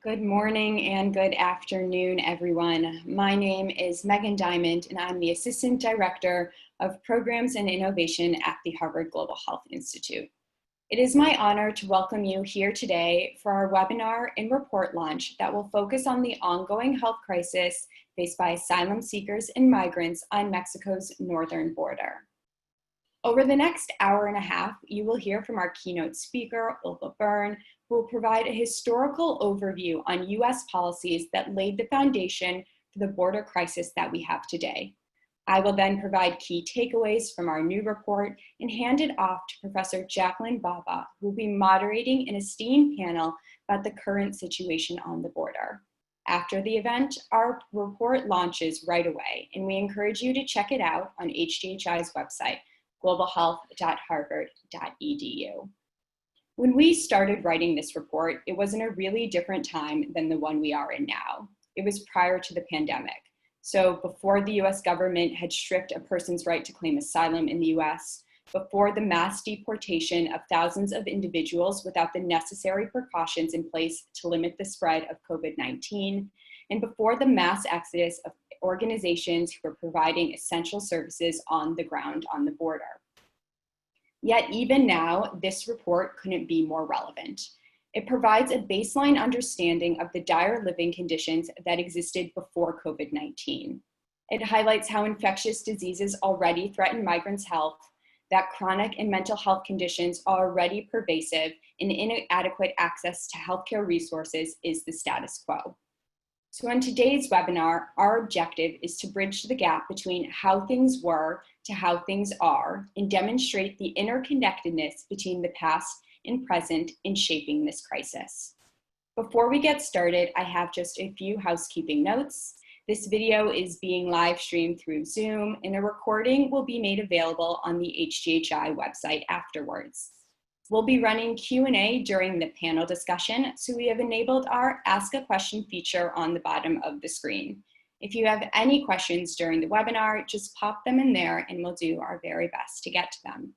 Good morning and good afternoon, everyone. My name is Megan Diamond, and I'm the Assistant Director of Programs and Innovation at the Harvard Global Health Institute. It is my honor to welcome you here today for our webinar and report launch that will focus on the ongoing health crisis faced by asylum seekers and migrants on Mexico's northern border. Over the next hour and a half, you will hear from our keynote speaker, Olga Byrne, who will provide a historical overview on US policies that laid the foundation for the border crisis that we have today. I will then provide key takeaways from our new report and hand it off to Professor Jacqueline Baba, who will be moderating an esteemed panel about the current situation on the border. After the event, our report launches right away, and we encourage you to check it out on HDHI's website, globalhealth.harvard.edu. When we started writing this report, it was in a really different time than the one we are in now. It was prior to the pandemic. So before the US government had stripped a person's right to claim asylum in the US, before the mass deportation of thousands of individuals without the necessary precautions in place to limit the spread of COVID-19, and before the mass exodus of organizations who were providing essential services on the ground on the border. Yet even now, this report couldn't be more relevant. It provides a baseline understanding of the dire living conditions that existed before COVID-19. It highlights how infectious diseases already threaten migrants' health, that chronic and mental health conditions are already pervasive, and inadequate access to healthcare resources is the status quo. So in today's webinar, our objective is to bridge the gap between how things were to how things are and demonstrate the interconnectedness between the past and present in shaping this crisis. Before we get started, I have just a few housekeeping notes. This video is being live streamed through Zoom, and a recording will be made available on the HGHI website afterwards. We'll be running Q&A during the panel discussion, so we have enabled our Ask a Question feature on the bottom of the screen. If you have any questions during the webinar, just pop them in there and we'll do our very best to get to them.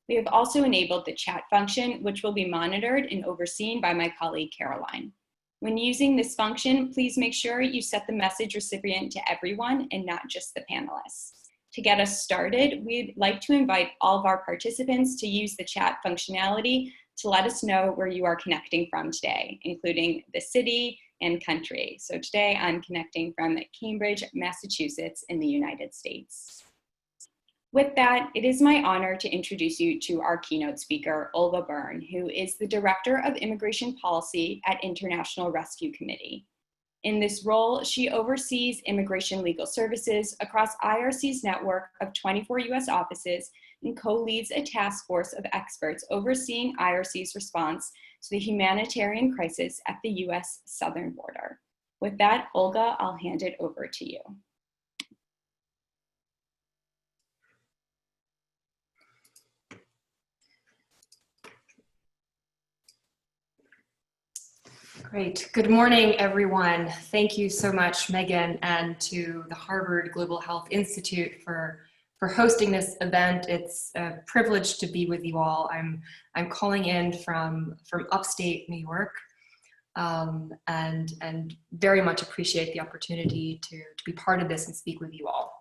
We have also enabled the chat function, which will be monitored and overseen by my colleague, Caroline. When using this function, please make sure you set the message recipient to everyone and not just the panelists. To get us started, we'd like to invite all of our participants to use the chat functionality to let us know where you are connecting from today, including the city and country. So today I'm connecting from Cambridge, Massachusetts in the United States. With that, it is my honor to introduce you to our keynote speaker, Olga Byrne, who is the Director of Immigration Policy at International Rescue Committee. In this role, she oversees immigration legal services across IRC's network of 24 US offices and co-leads a task force of experts overseeing IRC's response to the humanitarian crisis at the US southern border. With that, Olga, I'll hand it over to you. Great. Good morning, everyone. Thank you so much, Megan, and to the Harvard Global Health Institute for hosting this event. It's a privilege to be with you all. I'm calling in from upstate New York, and very much appreciate the opportunity to be part of this and speak with you all.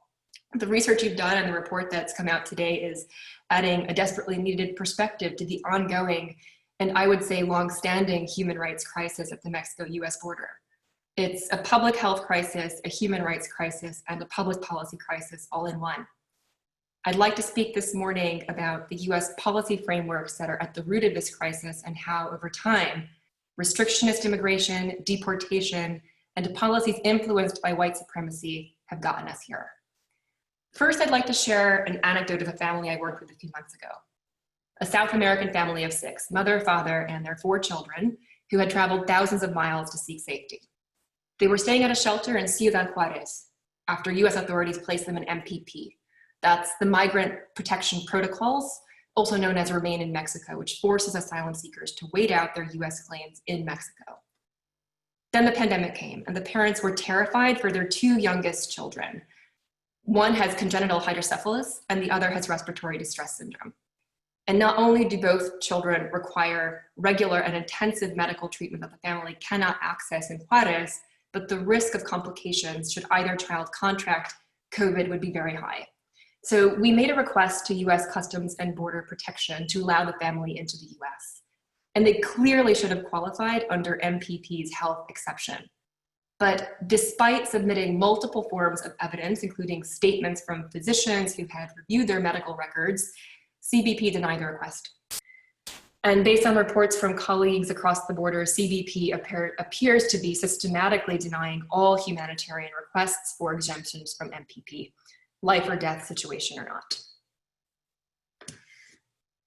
The research you've done and the report that's come out today is adding a desperately needed perspective to the ongoing, and I would say long-standing, human rights crisis at the Mexico-US border. It's a public health crisis, a human rights crisis, and a public policy crisis all in one. I'd like to speak this morning about the US policy frameworks that are at the root of this crisis and how, over time, restrictionist immigration, deportation, and policies influenced by white supremacy have gotten us here. First, I'd like to share an anecdote of a family I worked with a few months ago. A South American family of 6, mother, father, and their 4 children, who had traveled thousands of miles to seek safety. They were staying at a shelter in Ciudad Juarez after US authorities placed them in MPP. That's the Migrant Protection Protocols, also known as Remain in Mexico, which forces asylum seekers to wait out their US claims in Mexico. Then the pandemic came, and the parents were terrified for their 2 youngest children. One has congenital hydrocephalus, and the other has respiratory distress syndrome. And not only do both children require regular and intensive medical treatment that the family cannot access in Juarez, but the risk of complications should either child contract COVID would be very high. So we made a request to US Customs and Border Protection to allow the family into the US. And they clearly should have qualified under MPP's health exception. But despite submitting multiple forms of evidence, including statements from physicians who had reviewed their medical records, CBP denied the request. And based on reports from colleagues across the border, CBP appears to be systematically denying all humanitarian requests for exemptions from MPP, life or death situation or not.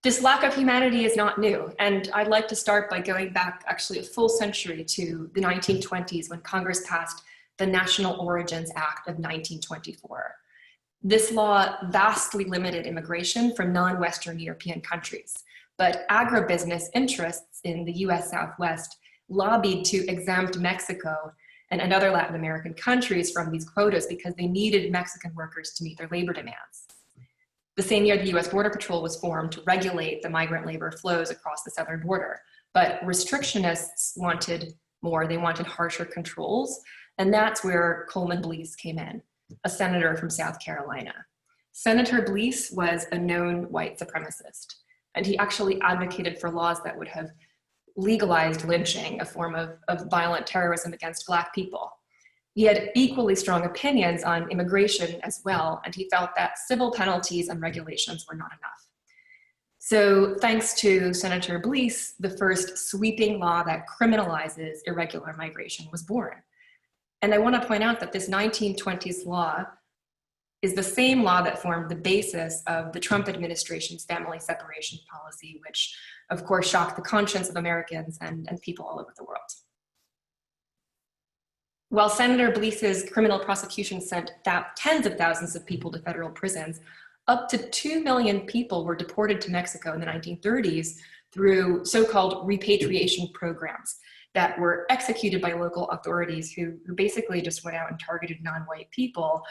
This lack of humanity is not new, and I'd like to start by going back actually a full century to the 1920s when Congress passed the National Origins Act of 1924. This law vastly limited immigration from non-Western European countries, but agribusiness interests in the US Southwest lobbied to exempt Mexico and other Latin American countries from these quotas because they needed Mexican workers to meet their labor demands. The same year, the US Border Patrol was formed to regulate the migrant labor flows across the southern border, but restrictionists wanted more. They wanted harsher controls, and that's where Coleman Blease came in, a senator from South Carolina. Senator Blease was a known white supremacist, and he actually advocated for laws that would have legalized lynching, a form of violent terrorism against Black people. He had equally strong opinions on immigration as well, and he felt that civil penalties and regulations were not enough. So thanks to Senator Blease, the first sweeping law that criminalizes irregular migration was born. And I want to point out that this 1920s law is the same law that formed the basis of the Trump administration's family separation policy, which of course shocked the conscience of Americans and people all over the world. While Senator Blease's criminal prosecution sent tens of thousands of people to federal prisons, up to 2 million people were deported to Mexico in the 1930s through so-called repatriation programs that were executed by local authorities who basically just went out and targeted non-white people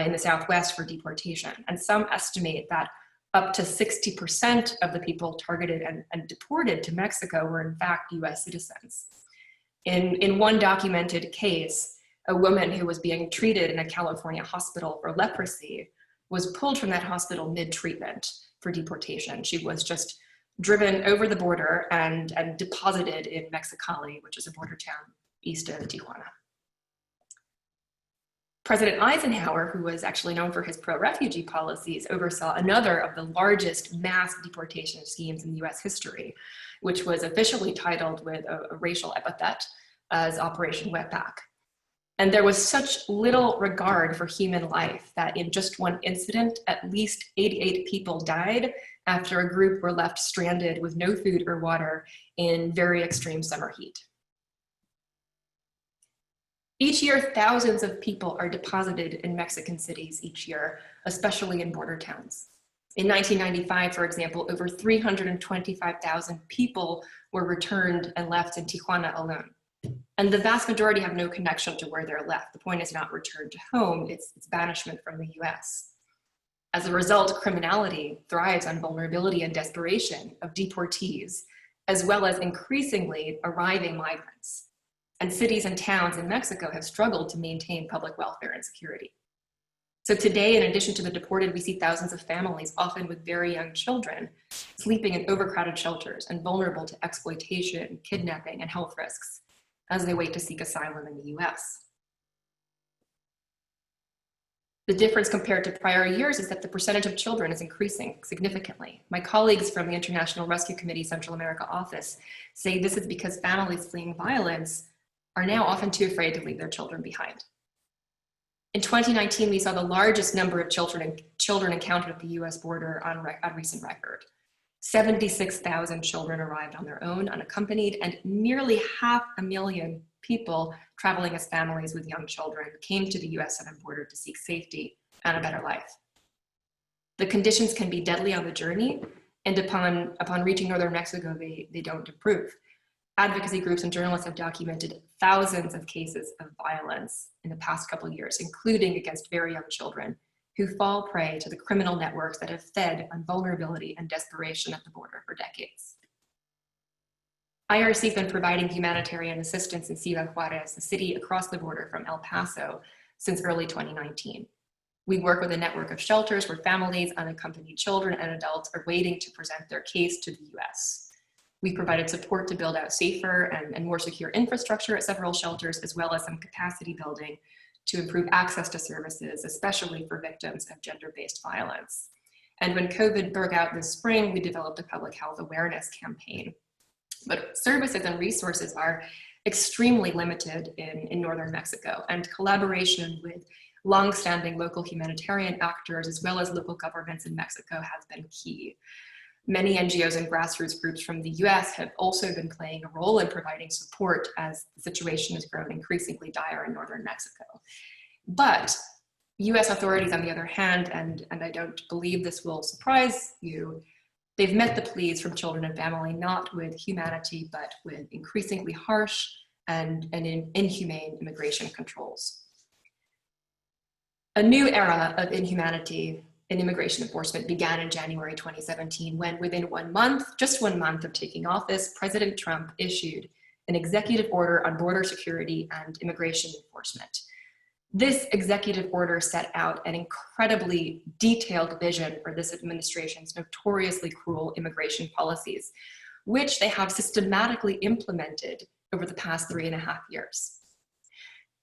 in the Southwest for deportation. And some estimate that up to 60% of the people targeted and deported to Mexico were in fact US citizens. In one documented case, a woman who was being treated in a California hospital for leprosy was pulled from that hospital mid-treatment for deportation. She was just driven over the border and deposited in Mexicali, which is a border town east of Tijuana. President Eisenhower, who was actually known for his pro-refugee policies, oversaw another of the largest mass deportation schemes in US history, which was officially titled with a racial epithet as Operation Wetback. And there was such little regard for human life that in just one incident, at least 88 people died after a group were left stranded with no food or water in very extreme summer heat. Each year, thousands of people are deposited in Mexican cities each year, especially in border towns. In 1995, for example, over 325,000 people were returned and left in Tijuana alone. And the vast majority have no connection to where they're left. The point is not return to home, it's banishment from the US. As a result, criminality thrives on vulnerability and desperation of deportees, as well as increasingly arriving migrants. And cities and towns in Mexico have struggled to maintain public welfare and security. So today, in addition to the deported, we see thousands of families, often with very young children, sleeping in overcrowded shelters and vulnerable to exploitation, kidnapping, and health risks as they wait to seek asylum in the US. The difference compared to prior years is that the percentage of children is increasing significantly. My colleagues from the International Rescue Committee Central America office say this is because families fleeing violence are now often too afraid to leave their children behind. In 2019, we saw the largest number of children encountered at the US border on recent record. 76,000 children arrived on their own, unaccompanied, and nearly 500,000 people traveling as families with young children came to the US southern border to seek safety and a better life. The conditions can be deadly on the journey, and upon reaching northern Mexico, they don't improve. Advocacy groups and journalists have documented thousands of cases of violence in the past couple of years, including against very young children who fall prey to the criminal networks that have fed on vulnerability and desperation at the border for decades. IRC has been providing humanitarian assistance in Ciudad Juarez, a city across the border from El Paso, since early 2019. We work with a network of shelters where families, unaccompanied children, and adults are waiting to present their case to the US. We provided support to build out safer and more secure infrastructure at several shelters, as well as some capacity building to improve access to services, especially for victims of gender-based violence. And when COVID broke out this spring, we developed a public health awareness campaign. But services and resources are extremely limited in northern Mexico, and collaboration with longstanding local humanitarian actors, as well as local governments in Mexico, has been key. Many NGOs and grassroots groups from the US have also been playing a role in providing support as the situation has grown increasingly dire in northern Mexico. But US authorities, on the other hand, and I don't believe this will surprise you, they've met the pleas from children and family not with humanity, but with increasingly harsh and inhumane immigration controls. A new era of inhumanity in immigration enforcement began in January 2017, when within 1 month, just 1 month of taking office, President Trump issued an executive order on border security and immigration enforcement. This executive order set out an incredibly detailed vision for this administration's notoriously cruel immigration policies, which they have systematically implemented over the past 3.5 years.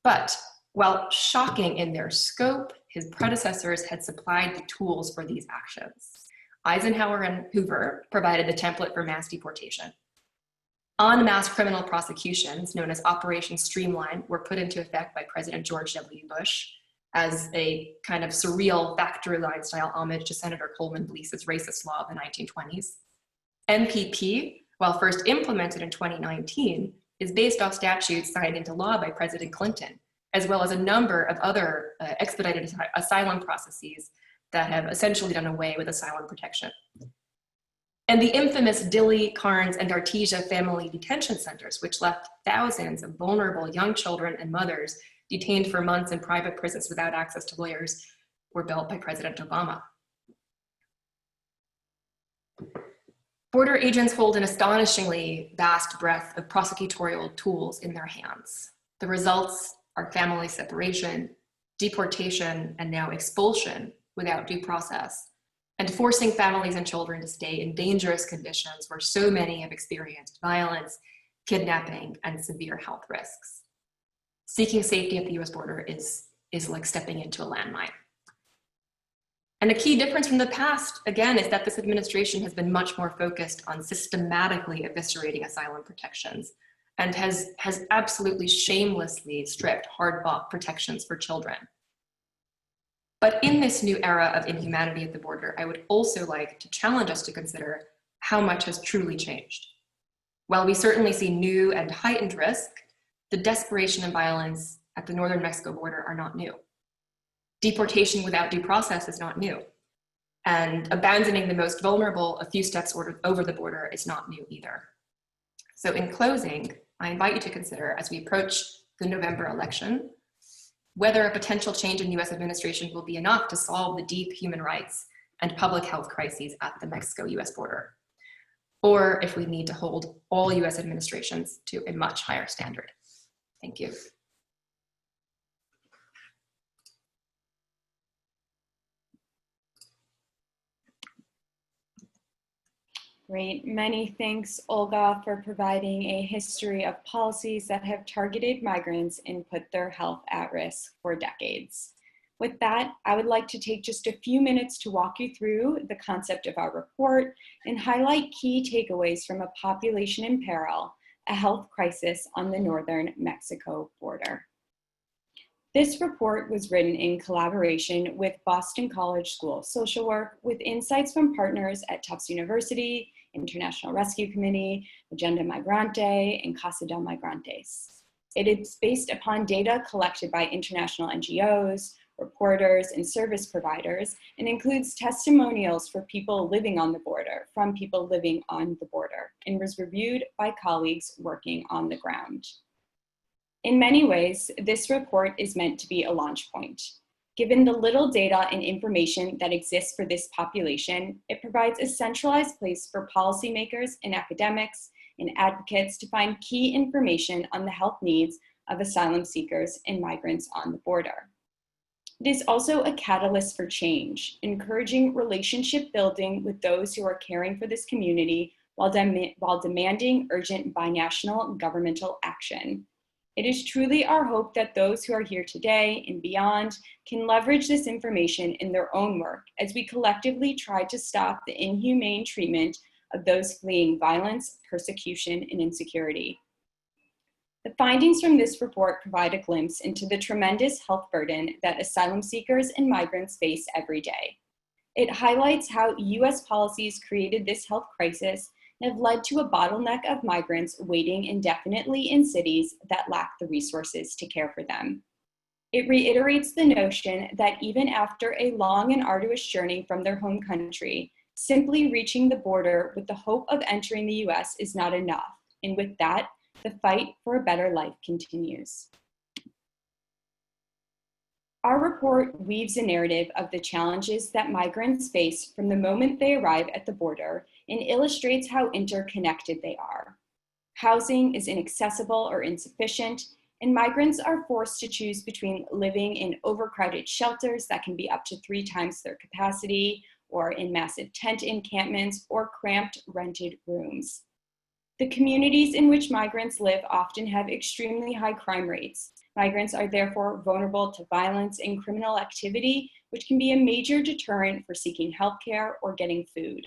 But while shocking in their scope, his predecessors had supplied the tools for these actions. Eisenhower and Hoover provided the template for mass deportation. En masse criminal prosecutions, known as Operation Streamline, were put into effect by President George W. Bush as a kind of surreal factory line style homage to Senator Coleman Blease's racist law of the 1920s. MPP, while first implemented in 2019, is based off statutes signed into law by President Clinton, as well as a number of other expedited asylum processes that have essentially done away with asylum protection. And the infamous Dilley, Carnes, and Artesia family detention centers, which left thousands of vulnerable young children and mothers detained for months in private prisons without access to lawyers, were built by President Obama. Border agents hold an astonishingly vast breadth of prosecutorial tools in their hands. The results are family separation, deportation, and now expulsion without due process, and forcing families and children to stay in dangerous conditions where so many have experienced violence, kidnapping, and severe health risks. Seeking safety at the US border is like stepping into a landmine. And a key difference from the past, again, is that this administration has been much more focused on systematically eviscerating asylum protections and has absolutely shamelessly stripped hard-fought protections for children. But in this new era of inhumanity at the border, I would also like to challenge us to consider how much has truly changed. While we certainly see new and heightened risk, the desperation and violence at the northern Mexico border are not new. Deportation without due process is not new. And abandoning the most vulnerable a few steps over the border is not new either. So in closing, I invite you to consider, as we approach the November election, whether a potential change in US administration will be enough to solve the deep human rights and public health crises at the Mexico-US border, or if we need to hold all US administrations to a much higher standard. Thank you. Great. Many thanks, Olga, for providing a history of policies that have targeted migrants and put their health at risk for decades. With that, I would like to take just a few minutes to walk you through the concept of our report and highlight key takeaways from A Population in Peril, a health crisis on the northern Mexico border. This report was written in collaboration with Boston College School of Social Work, with insights from partners at Tufts University, International Rescue Committee, Agenda Migrante, and Casa del Migrantes. It is based upon data collected by international NGOs, reporters, and service providers, and includes testimonials for people living on the border, from people living on the border, and was reviewed by colleagues working on the ground. In many ways, this report is meant to be a launch point. Given the little data and information that exists for this population, it provides a centralized place for policymakers and academics and advocates to find key information on the health needs of asylum seekers and migrants on the border. It is also a catalyst for change, encouraging relationship building with those who are caring for this community while demanding urgent binational governmental action. It is truly our hope that those who are here today and beyond can leverage this information in their own work as we collectively try to stop the inhumane treatment of those fleeing violence, persecution, and insecurity. The findings from this report provide a glimpse into the tremendous health burden that asylum seekers and migrants face every day. It highlights how US policies created this health crisis and have led to a bottleneck of migrants waiting indefinitely in cities that lack the resources to care for them. It reiterates the notion that even after a long and arduous journey from their home country, simply reaching the border with the hope of entering the US is not enough. And with that, the fight for a better life continues. Our report weaves a narrative of the challenges that migrants face from the moment they arrive at the border and illustrates how interconnected they are. Housing is inaccessible or insufficient, and migrants are forced to choose between living in overcrowded shelters that can be up to 3 times their capacity, or in massive tent encampments, or cramped rented rooms. The communities in which migrants live often have extremely high crime rates. Migrants are therefore vulnerable to violence and criminal activity, which can be a major deterrent for seeking healthcare or getting food.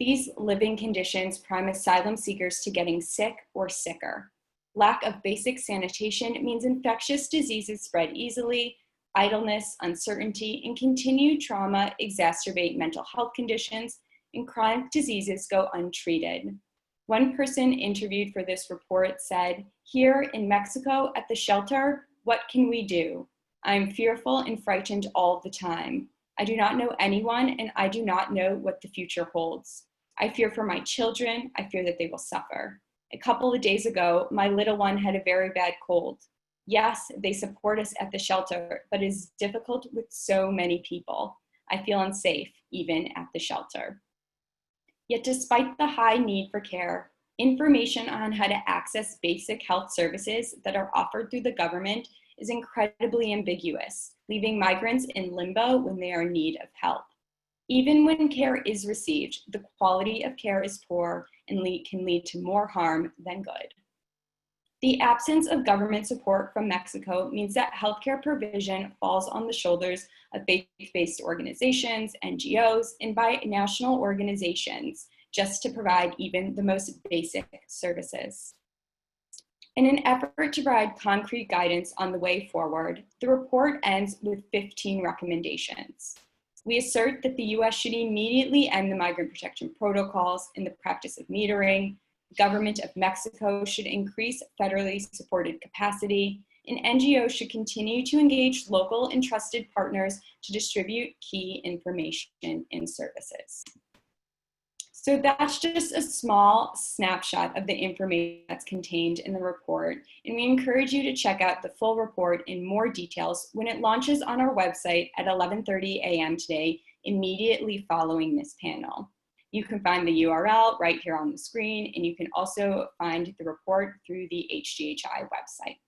These living conditions prime asylum seekers to getting sick or sicker. Lack of basic sanitation means infectious diseases spread easily, idleness, uncertainty, and continued trauma exacerbate mental health conditions, and chronic diseases go untreated. One person interviewed for this report said, "Here in Mexico at the shelter, what can we do? I'm fearful and frightened all the time. I do not know anyone and I do not know what the future holds. I fear for my children. I fear that they will suffer. A couple of days ago, my little one had a very bad cold. Yes, they support us at the shelter, but it is difficult with so many people. I feel unsafe even at the shelter." Yet despite the high need for care, information on how to access basic health services that are offered through the government is incredibly ambiguous, leaving migrants in limbo when they are in need of help. Even when care is received, the quality of care is poor and can lead to more harm than good. The absence of government support from Mexico means that healthcare provision falls on the shoulders of faith-based organizations, NGOs, and binational organizations, just to provide even the most basic services. In an effort to provide concrete guidance on the way forward, the report ends with 15 recommendations. We assert that the US should immediately end the migrant protection protocols and the practice of metering. The government of Mexico should increase federally supported capacity, and NGOs should continue to engage local and trusted partners to distribute key information and services. So that's just a small snapshot of the information that's contained in the report, and we encourage you to check out the full report in more details when it launches on our website at 11:30 a.m. today, immediately following this panel. You can find the URL right here on the screen, and you can also find the report through the HGHI website.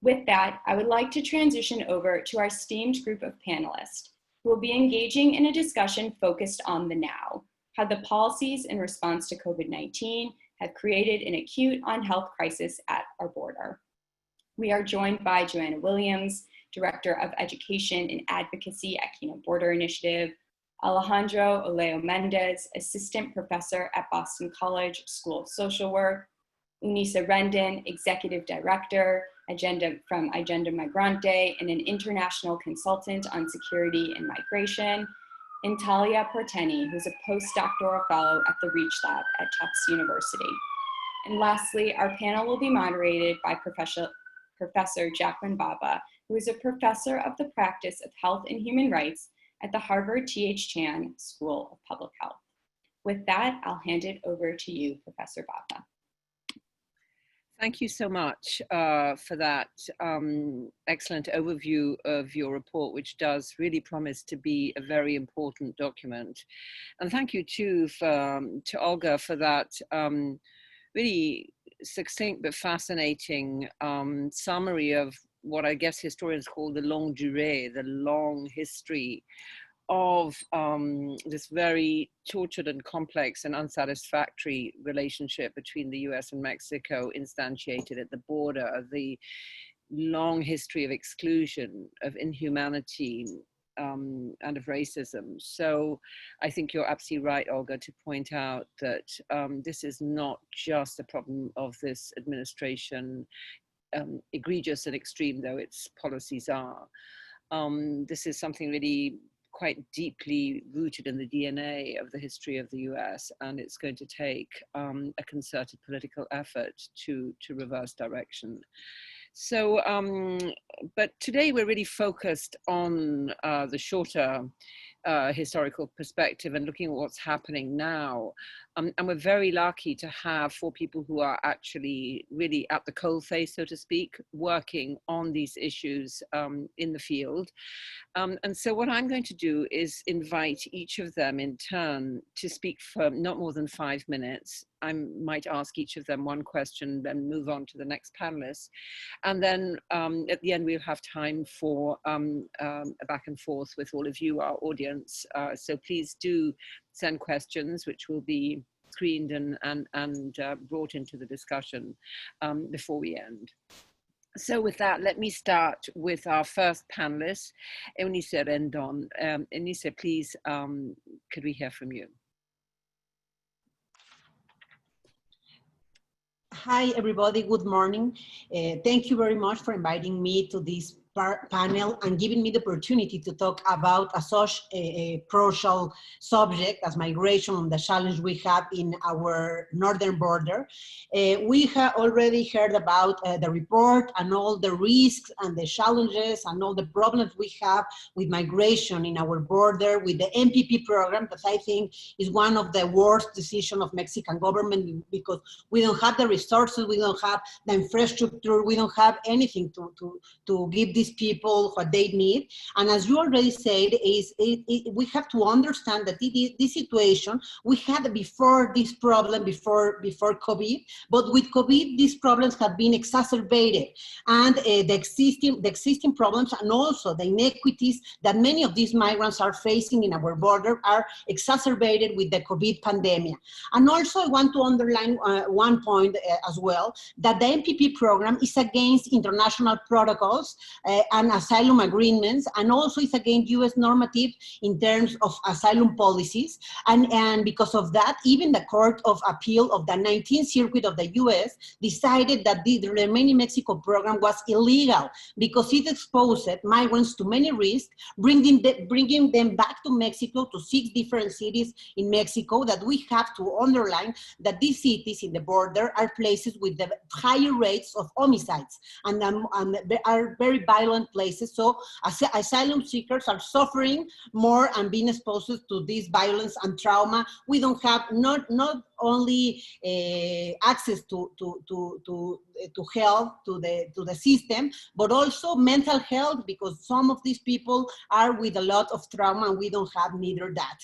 With that, I would like to transition over to our esteemed group of panelists who will be engaging in a discussion focused on the now, how the policies in response to COVID-19 have created an acute on-health crisis at our border. We are joined by Joanna Williams, Director of Education and Advocacy at Keno Border Initiative, Alejandro Oleo Mendez, Assistant Professor at Boston College School of Social Work, Unisa Rendon, Executive Director from Agenda Migrante and an international consultant on security and migration, and Talia Porteni, who's a postdoctoral fellow at the Reach Lab at Tufts University. And lastly, our panel will be moderated by Professor Jacqueline Baba, who is a professor of the practice of health and human rights at the Harvard T.H. Chan School of Public Health. With that, I'll hand it over to you, Professor Baba. Thank you so much for that excellent overview of your report, which does really promise to be a very important document. And thank you too to Olga for that really succinct but fascinating summary of what I guess historians call the longue durée, the long history of this very tortured and complex and unsatisfactory relationship between the US and Mexico, instantiated at the border, of the long history of exclusion, of inhumanity, and of racism. So I think you're absolutely right, Olga, to point out that this is not just a problem of this administration, egregious and extreme though its policies are. This is something really quite deeply rooted in the DNA of the history of the US, and it's going to take a concerted political effort to reverse direction. So, but today we're really focused on the shorter historical perspective and looking at what's happening now. And we're very lucky to have 4 people who are actually really at the coalface, so to speak, working on these issues in the field. And so what I'm going to do is invite each of them in turn to speak for not more than 5 minutes. I might ask each of them one question, then move on to the next panelist. And then at the end, we'll have time for a back and forth with all of you, our audience. So please do send questions, which will be screened and brought into the discussion before we end. So with that, let me start with our first panelist, Eunice Rendon. Eunice, please, could we hear from you? Hi, everybody. Good morning. Thank you very much for inviting me to this panel and giving me the opportunity to talk about such a crucial subject as migration and the challenge we have in our northern border. We have already heard about the report and all the risks and the challenges and all the problems we have with migration in our border with the MPP program, that I think is one of the worst decisions of Mexican government, because we don't have the resources, we don't have the infrastructure, we don't have anything to give these people what they need. And as you already said, we have to understand that this situation we had before this problem, before COVID, but with COVID, these problems have been exacerbated, and the existing problems and also the inequities that many of these migrants are facing in our border are exacerbated with the COVID pandemic. And also I want to underline one point as well, that the MPP program is against international protocols and asylum agreements, and also is against US normative in terms of asylum policies. And because of that, even the Court of Appeal of the 19th Circuit of the US decided that the remaining Mexico program was illegal because it exposed migrants to many risks, bringing them back to Mexico, to 6 different cities in Mexico, that we have to underline that these cities in the border are places with the higher rates of homicides and are very violent places. So asylum seekers are suffering more and being exposed to this violence and trauma. We don't have not only access to health, to the system, but also mental health, because some of these people are with a lot of trauma and we don't have neither that.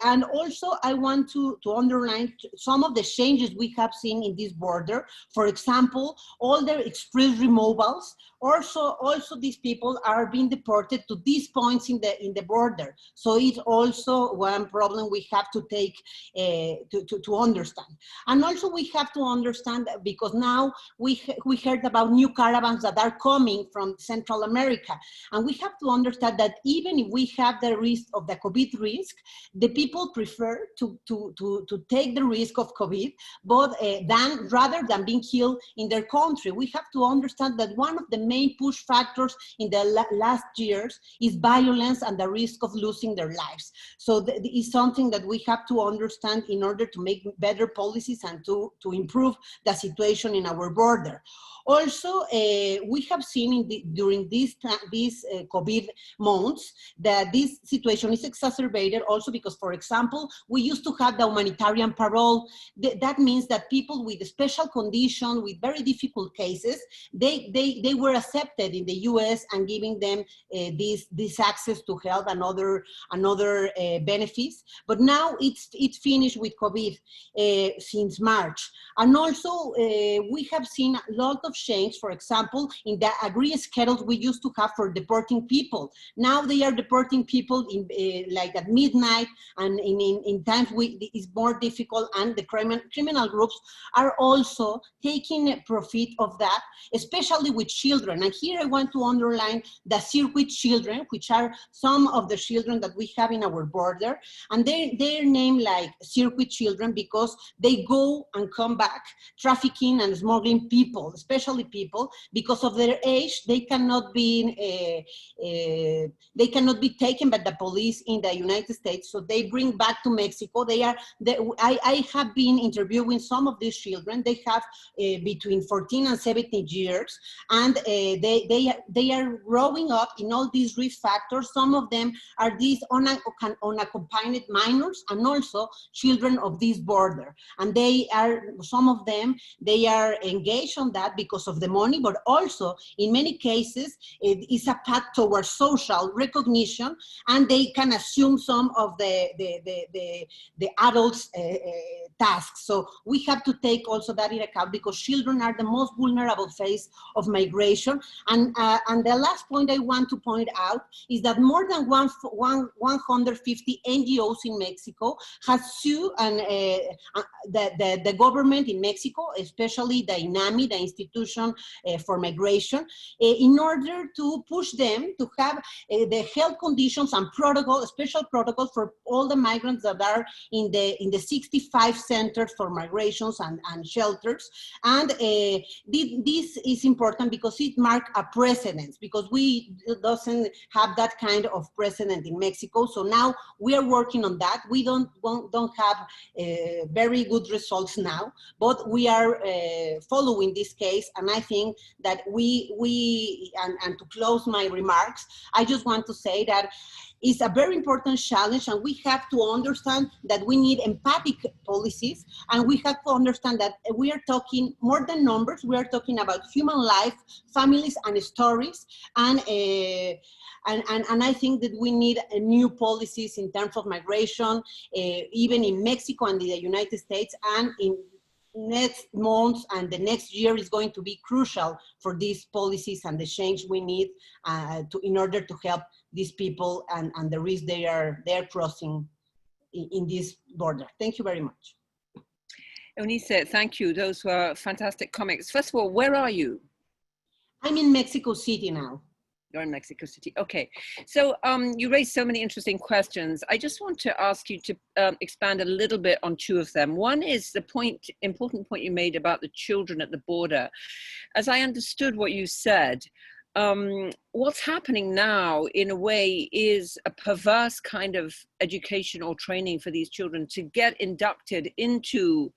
And also I want to underline some of the changes we have seen in this border. For example, all the express removals. Also these people are being deported to these points in the border. So it's also one problem we have to take to understand. And also we have to understand, because now we heard about new caravans that are coming from Central America. And we have to understand that even if we have the risk of the COVID risk, the people prefer to take the risk of COVID, but rather than being killed in their country. We have to understand that one of the main push factors in the last years is violence and the risk of losing their lives. So it's something that we have to understand in order to make make better policies and to improve the situation in our border. Also, we have seen during these COVID months that this situation is exacerbated also because, for example, we used to have the humanitarian parole. That means that people with special condition, with very difficult cases, they were accepted in the US and giving them this access to health and other benefits. But now it's finished with COVID since March. And also, we have seen a lot of change, for example, in the agreed schedules we used to have for deporting people. Now they are deporting people in like at midnight, and in times it's more difficult, and the criminal groups are also taking profit of that, especially with children. And here I want to underline the circuit children, which are some of the children that we have in our border, and they're named like circuit children because they go and come back trafficking and smuggling people, especially people, because of their age. They cannot be taken by the police in the United States, so they bring back to Mexico. I have been interviewing some of these children. They have between 14 and 17 years, and they are growing up in all these risk factors. Some of them are these unaccompanied minors and also children of this border, and some of them, they are engaged on that because of the money, but also in many cases it is a path towards social recognition, and they can assume some of the adults' tasks. So we have to take also that in account, because children are the most vulnerable phase of migration. And the last point I want to point out is that more than 150 NGOs in Mexico has sued the government in Mexico, especially the INAMI, the Institution for Migration, in order to push them to have the health conditions and protocol, special protocols for all the migrants that are in the 65 centers for migrations and shelters. And this is important because it marks a precedent, because we doesn't have that kind of precedent in Mexico. So now we are working on that. We don't have very good results now, but we are following this case. And I think that and to close my remarks, I just want to say that it's a very important challenge, and we have to understand that we need empathic policies, and we have to understand that we are talking more than numbers. We are talking about human life, families, and stories, and I think that we need new policies in terms of migration, even in Mexico and in the United States, and in next months and the next year is going to be crucial for these policies and the change we need in order to help these people and the risk they are crossing in this border. Thank you very much. Eunice, thank you. Those were fantastic comments. First of all, where are you? I'm in Mexico City now. You're in Mexico City. Okay. So you raised so many interesting questions. I just want to ask you to expand a little bit on two of them. One is the important point you made about the children at the border. As I understood what you said, what's happening now in a way is a perverse kind of education or training for these children to get inducted into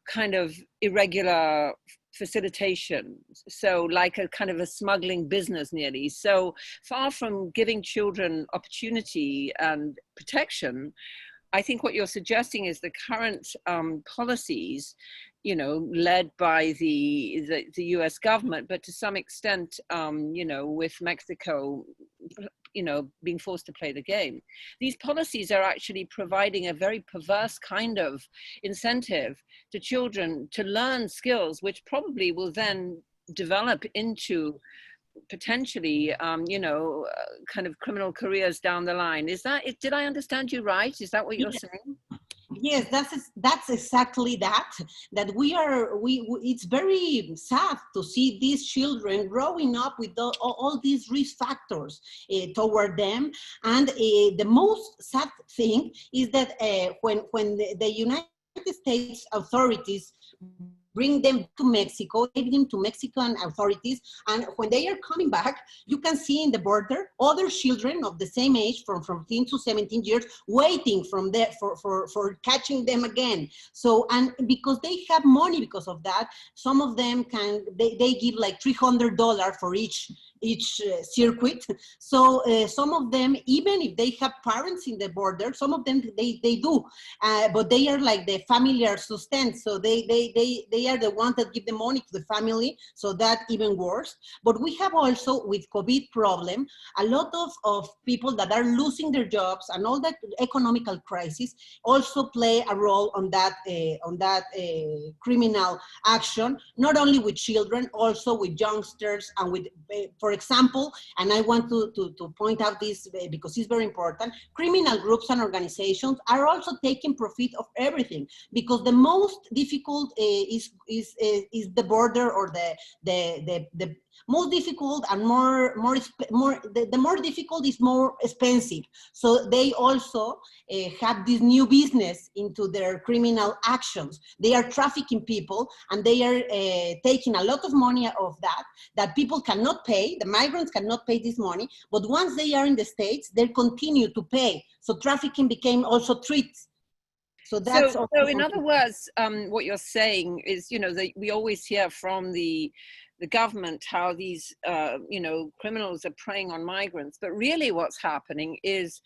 kind of irregular facilitation, so like a kind of a smuggling business nearly. So far from giving children opportunity and protection, I think what you're suggesting is the current policies, you know, led by the US government, but to some extent, you know, with Mexico, you know, being forced to play the game. These policies are actually providing a very perverse kind of incentive to children to learn skills, which probably will then develop into potentially, you know, kind of criminal careers down the line. Is that, did I understand you right? Is that what you're saying? Yes, that's exactly that it's very sad to see these children growing up with all these risk factors toward them. And the most sad thing is that when the United States authorities bring them to Mexico, take them to Mexican authorities, and when they are coming back, you can see in the border other children of the same age, from 14 to 17 years, waiting from there for catching them again. So, and because they have money because of that, some of them they give like $300 for each circuit. So some of them, even if they have parents in the border, some of them they do, but they are like the family are sustained. So they are the ones that give the money to the family. So that even worse. But we have also with COVID problem, a lot of people that are losing their jobs, and all that economical crisis also play a role on that criminal action, not only with children, also with youngsters and with, for example, and I want to point out this because it's very important, criminal groups and organizations are also taking profit of everything, because the most difficult is the border, or the most difficult and the more difficult is more expensive. So they also have this new business into their criminal actions. They are trafficking people, and they are taking a lot of money of that people cannot pay. The migrants cannot pay this money, but once they are in the States, they continue to pay. So trafficking became also treats. So that's so in other words, what you're saying is, you know, that we always hear from the government how these, you know, criminals are preying on migrants, but really what's happening is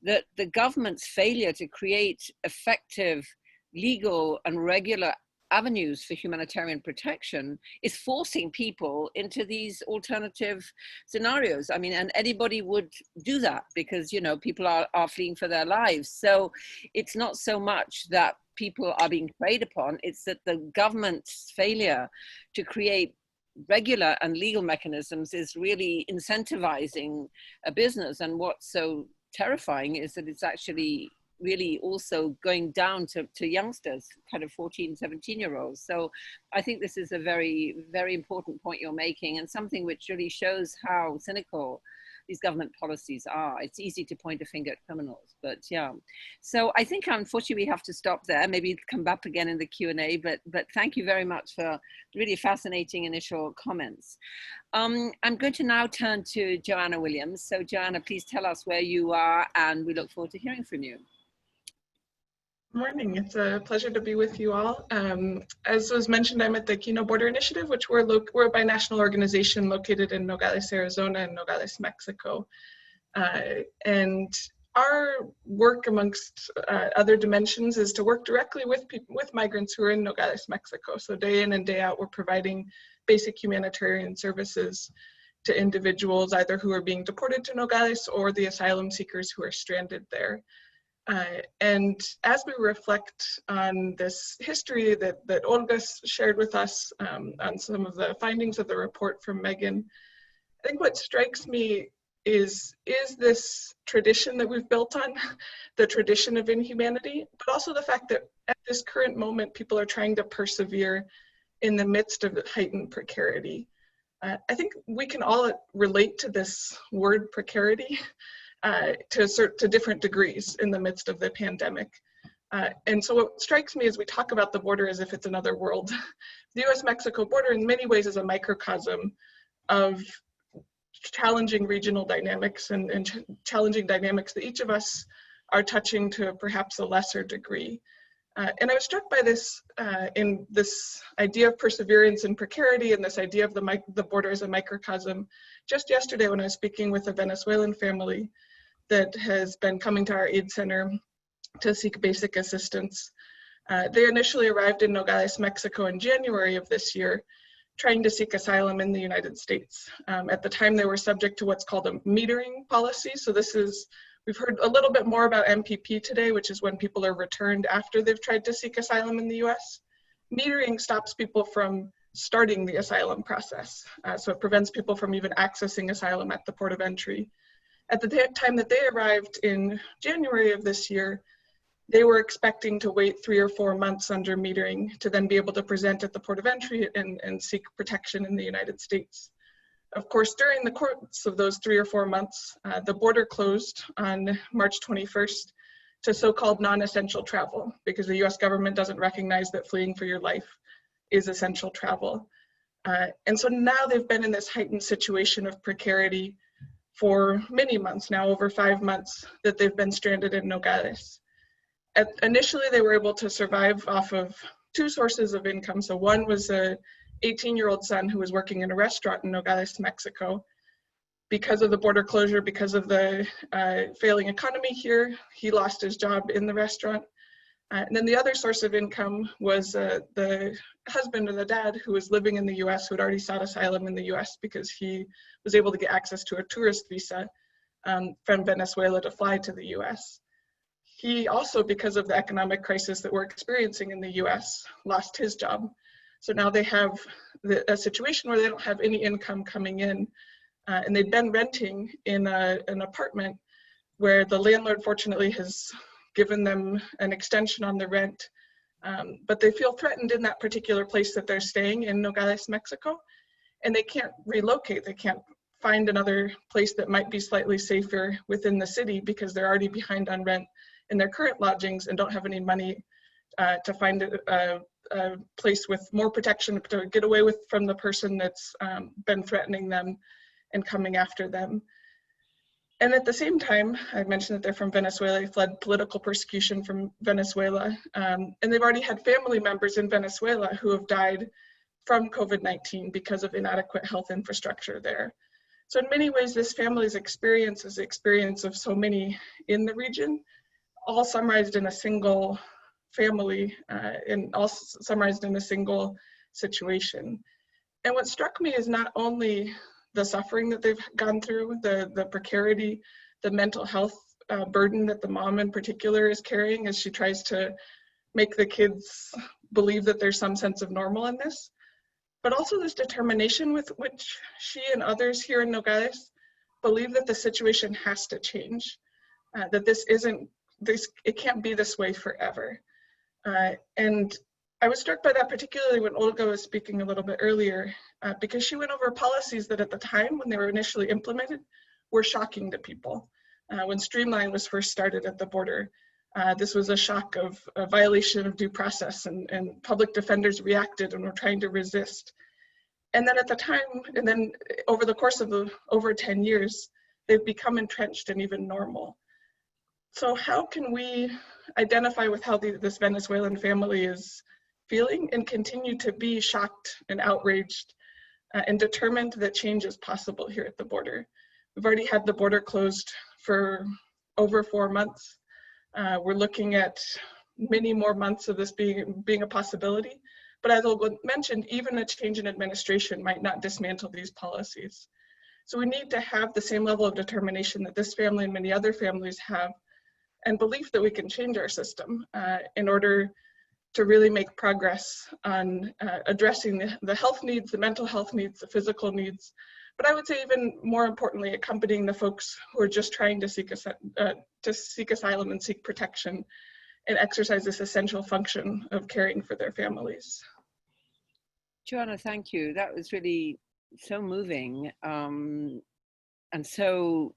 that the government's failure to create effective, legal and regular avenues for humanitarian protection is forcing people into these alternative scenarios. I mean, and anybody would do that because, you know, people are fleeing for their lives. So it's not so much that people are being preyed upon, it's that the government's failure to create regular and legal mechanisms is really incentivizing a business. And what's so terrifying is that it's actually really also going down to youngsters, kind of 14, 17-year-olds. So I think this is a very, very important point you're making, and something which really shows how cynical these government policies are. It's easy to point a finger at criminals, but yeah. So I think unfortunately we have to stop there, maybe come back again in the Q&A, but thank you very much for really fascinating initial comments. I'm going to now turn to Joanna Williams. So Joanna, please tell us where you are, and we look forward to hearing from you. Good morning. It's a pleasure to be with you all. As was mentioned, I'm at the Kino Border Initiative, which we're a binational organization located in Nogales, Arizona and Nogales, Mexico. And our work, amongst other dimensions, is to work directly with migrants who are in Nogales, Mexico. So day in and day out, we're providing basic humanitarian services to individuals either who are being deported to Nogales or the asylum seekers who are stranded there. And as we reflect on this history that Olga shared with us, on some of the findings of the report from Megan, I think what strikes me is this tradition that we've built on, the tradition of inhumanity, but also the fact that at this current moment, people are trying to persevere in the midst of heightened precarity. I think we can all relate to this word precarity. To different degrees in the midst of the pandemic. And so what strikes me as we talk about the border as if it's another world, the US-Mexico border in many ways is a microcosm of challenging regional dynamics and challenging dynamics that each of us are touching to perhaps a lesser degree. And I was struck by this in this idea of perseverance and precarity, and this idea of the border as a microcosm. Just yesterday when I was speaking with a Venezuelan family that has been coming to our aid center to seek basic assistance. They initially arrived in Nogales, Mexico in January of this year, trying to seek asylum in the United States. At the time, they were subject to what's called a metering policy. So we've heard a little bit more about MPP today, which is when people are returned after they've tried to seek asylum in the US. Metering stops people from starting the asylum process. So it prevents people from even accessing asylum at the port of entry. At the time that they arrived in January of this year, they were expecting to wait 3 or 4 months under metering to then be able to present at the port of entry and seek protection in the United States. Of course, during the course of those 3 or 4 months, the border closed on March 21st to so-called non-essential travel, because the US government doesn't recognize that fleeing for your life is essential travel. And so now they've been in this heightened situation of precarity for many months now, over 5 months that they've been stranded in Nogales. Initially, they were able to survive off of 2 sources of income. So one was a 18-year-old son who was working in a restaurant in Nogales, Mexico. Because of the border closure, because of the failing economy here, he lost his job in the restaurant. And then the other source of income was the husband or the dad who was living in the US, who had already sought asylum in the US because he was able to get access to a tourist visa from Venezuela to fly to the US. He also, because of the economic crisis that we're experiencing in the US, lost his job. So now they have a situation where they don't have any income coming in. And they'd been renting in an apartment where the landlord fortunately has given them an extension on the rent, but they feel threatened in that particular place that they're staying in Nogales, Mexico, and they can't relocate. They can't find another place that might be slightly safer within the city because they're already behind on rent in their current lodgings and don't have any money to find a place with more protection to get away from the person that's been threatening them and coming after them. And at the same time, I mentioned that they're from Venezuela. They fled political persecution from Venezuela. And they've already had family members in Venezuela who have died from COVID-19 because of inadequate health infrastructure there. So in many ways, this family's experience is the experience of so many in the region, all summarized in a single family and all summarized in a single situation. And what struck me is not only the suffering that they've gone through, the precarity, the mental health burden that the mom in particular is carrying as she tries to make the kids believe that there's some sense of normal in this, but also this determination with which she and others here in Nogales believe that the situation has to change, that it can't be this way forever. And I was struck by that particularly when Olga was speaking a little bit earlier, because she went over policies that at the time when they were initially implemented were shocking to people. When Streamline was first started at the border, this was a shock of a violation of due process, and public defenders reacted and were trying to resist. And then at the time, and then over the course of over 10 years, they've become entrenched and even normal. So how can we identify with how this Venezuelan family is feeling and continue to be shocked and outraged and determined that change is possible here at the border? We've already had the border closed for over 4 months. We're looking at many more months of this being a possibility. But as Olga mentioned, even a change in administration might not dismantle these policies. So we need to have the same level of determination that this family and many other families have, and belief that we can change our system in order to really make progress on addressing the health needs, the mental health needs, the physical needs, but I would say even more importantly, accompanying the folks who are just trying to seek asylum and seek protection and exercise this essential function of caring for their families. Joanna, thank you. That was really so moving and so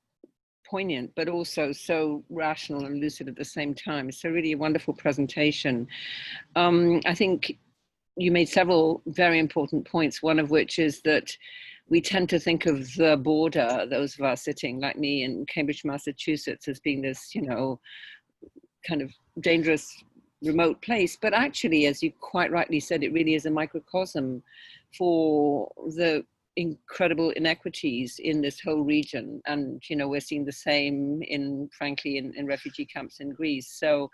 poignant, but also so rational and lucid at the same time. So really a wonderful presentation. I think you made several very important points, one of which is that we tend to think of the border, those of us sitting like me in Cambridge, Massachusetts, as being this, kind of dangerous, remote place. But actually, as you quite rightly said, it really is a microcosm for the incredible inequities in this whole region. And, we're seeing the same frankly, in refugee camps in Greece. So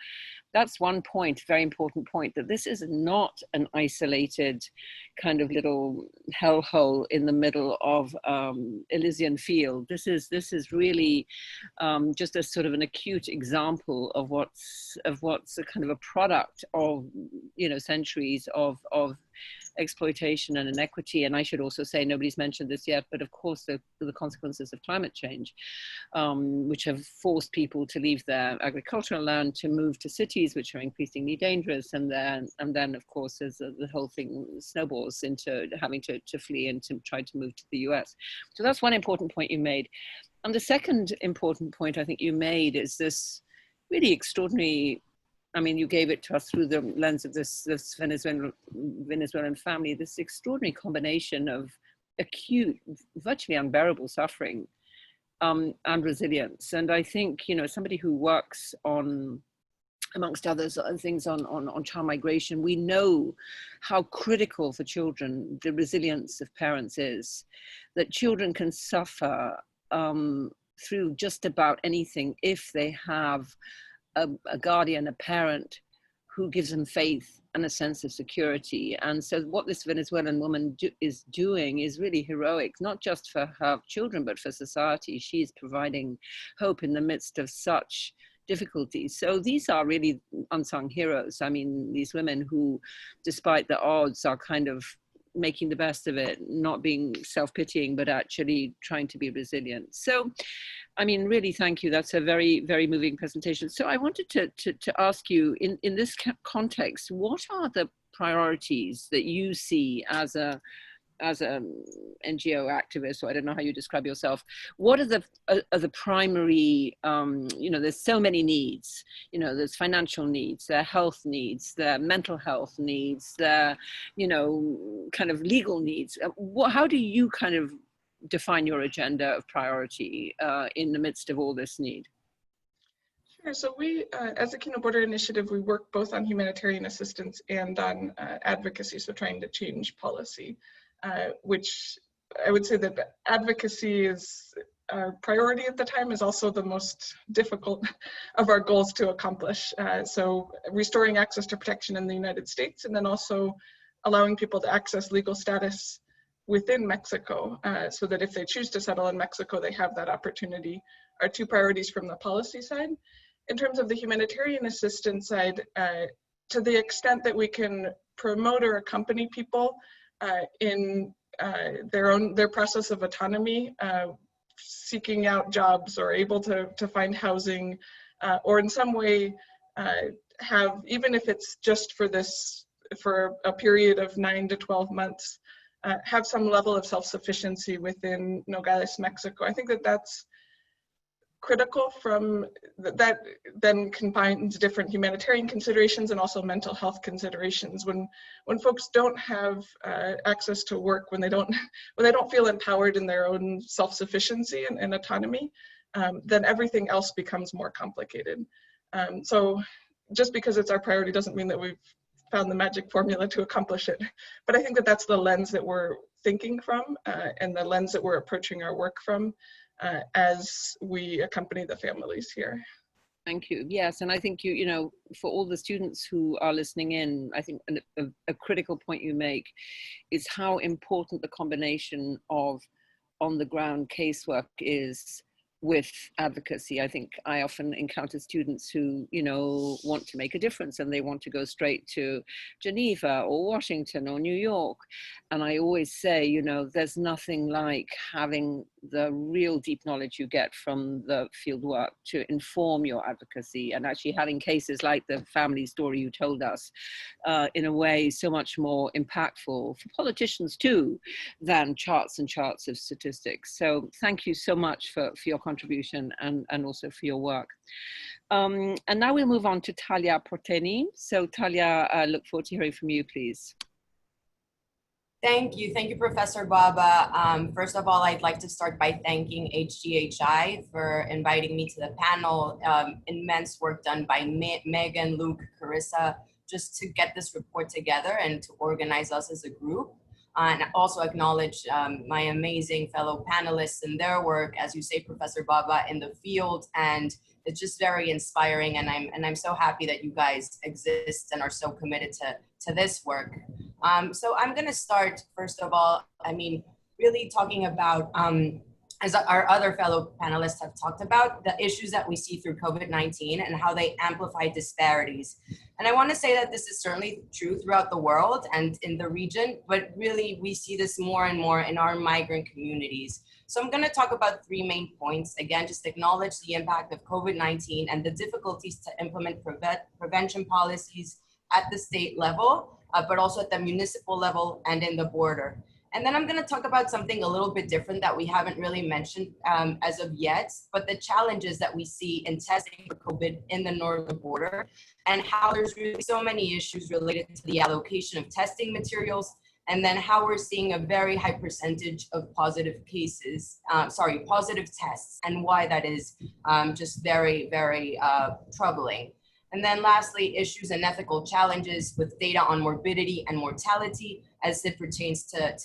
that's one point, very important point, that this is not an isolated kind of little hellhole in the middle of Elysian field. This is really just a sort of an acute example of what's a kind of a product of centuries of exploitation and inequity. And I should also say, nobody's mentioned this yet, but of course the consequences of climate change, which have forced people to leave their agricultural land to move to cities, which are increasingly dangerous. And then of course, as the whole thing snowballs into having to flee and to try to move to the US. So that's one important point you made. And the second important point I think you made is this really extraordinary I mean, you gave it to us through the lens of this Venezuelan family, this extraordinary combination of acute, virtually unbearable suffering and resilience. And I think, you know, somebody who works on, amongst others things on child migration, we know how critical for children the resilience of parents is, that children can suffer through just about anything if they have a guardian, a parent who gives them faith and a sense of security. And so what this Venezuelan woman is doing is really heroic, not just for her children, but for society. She's providing hope in the midst of such difficulties. So these are really unsung heroes. I mean, these women who, despite the odds, are kind of making the best of it, not being self-pitying, but actually trying to be resilient. So, I mean, really, thank you. That's a very, very moving presentation. So I wanted to ask you, in this context, what are the priorities that you see as a NGO activist, or I don't know how you describe yourself? What are the primary, you know, there's so many needs, you know, there's financial needs, there are health needs, there are mental health needs, there are, you know, kind of legal needs. How do you kind of define your agenda of priority in the midst of all this need? Sure. So we, as the Kino Border Initiative, we work both on humanitarian assistance and on advocacy, so trying to change policy, which I would say that advocacy is our priority at the time, is also the most difficult of our goals to accomplish. So restoring access to protection in the United States, and then also allowing people to access legal status within Mexico, so that if they choose to settle in Mexico, they have that opportunity, are two priorities from the policy side. In terms of the humanitarian assistance side, to the extent that we can promote or accompany people in their process of autonomy, seeking out jobs or able to find housing, or in some way have, even if it's just for a period of 9 to 12 months, have some level of self-sufficiency within Nogales, Mexico. I think that that's critical. From that then combines different humanitarian considerations and also mental health considerations. When folks don't have access to work, when they don't feel empowered in their own self-sufficiency and autonomy, then everything else becomes more complicated. So just because it's our priority doesn't mean that we've found the magic formula to accomplish it. But I think that that's the lens that we're thinking from, and the lens that we're approaching our work from, as we accompany the families here. Thank you. Yes, and I think you know, for all the students who are listening in, I think a critical point you make is how important the combination of on-the-ground casework is with advocacy. I think I often encounter students who, you know, want to make a difference and they want to go straight to Geneva or Washington or New York. And I always say, you know, there's nothing like having the real deep knowledge you get from the field work to inform your advocacy, and actually having cases like the family story you told us in a way so much more impactful for politicians too than charts and charts of statistics. So thank you so much for your contribution and also for your work. And now we'll move on to Talia Porteni. So Talia, I look forward to hearing from you, please. Thank you, Professor Baba. First of all, I'd like to start by thanking HGHI for inviting me to the panel. Immense work done by Megan, Luke, Carissa, just to get this report together and to organize us as a group. And also acknowledge my amazing fellow panelists and their work, as you say, Professor Baba, in the field. And it's just very inspiring, and I'm so happy that you guys exist and are so committed to this work. So I'm gonna start, first of all, I mean, really talking about, as our other fellow panelists have talked about, the issues that we see through COVID-19 and how they amplify disparities. And I want to say that this is certainly true throughout the world and in the region, but really we see this more and more in our migrant communities. So I'm going to talk about three main points. Again, just acknowledge the impact of COVID-19 and the difficulties to implement prevention policies at the state level, but also at the municipal level and in the border. And then I'm going to talk about something a little bit different that we haven't really mentioned as of yet, but the challenges that we see in testing for COVID in the northern border, and how there's really so many issues related to the allocation of testing materials, and then how we're seeing a very high percentage of positive cases, positive tests, and why that is just very, very troubling. And then lastly, issues and ethical challenges with data on morbidity and mortality as it pertains to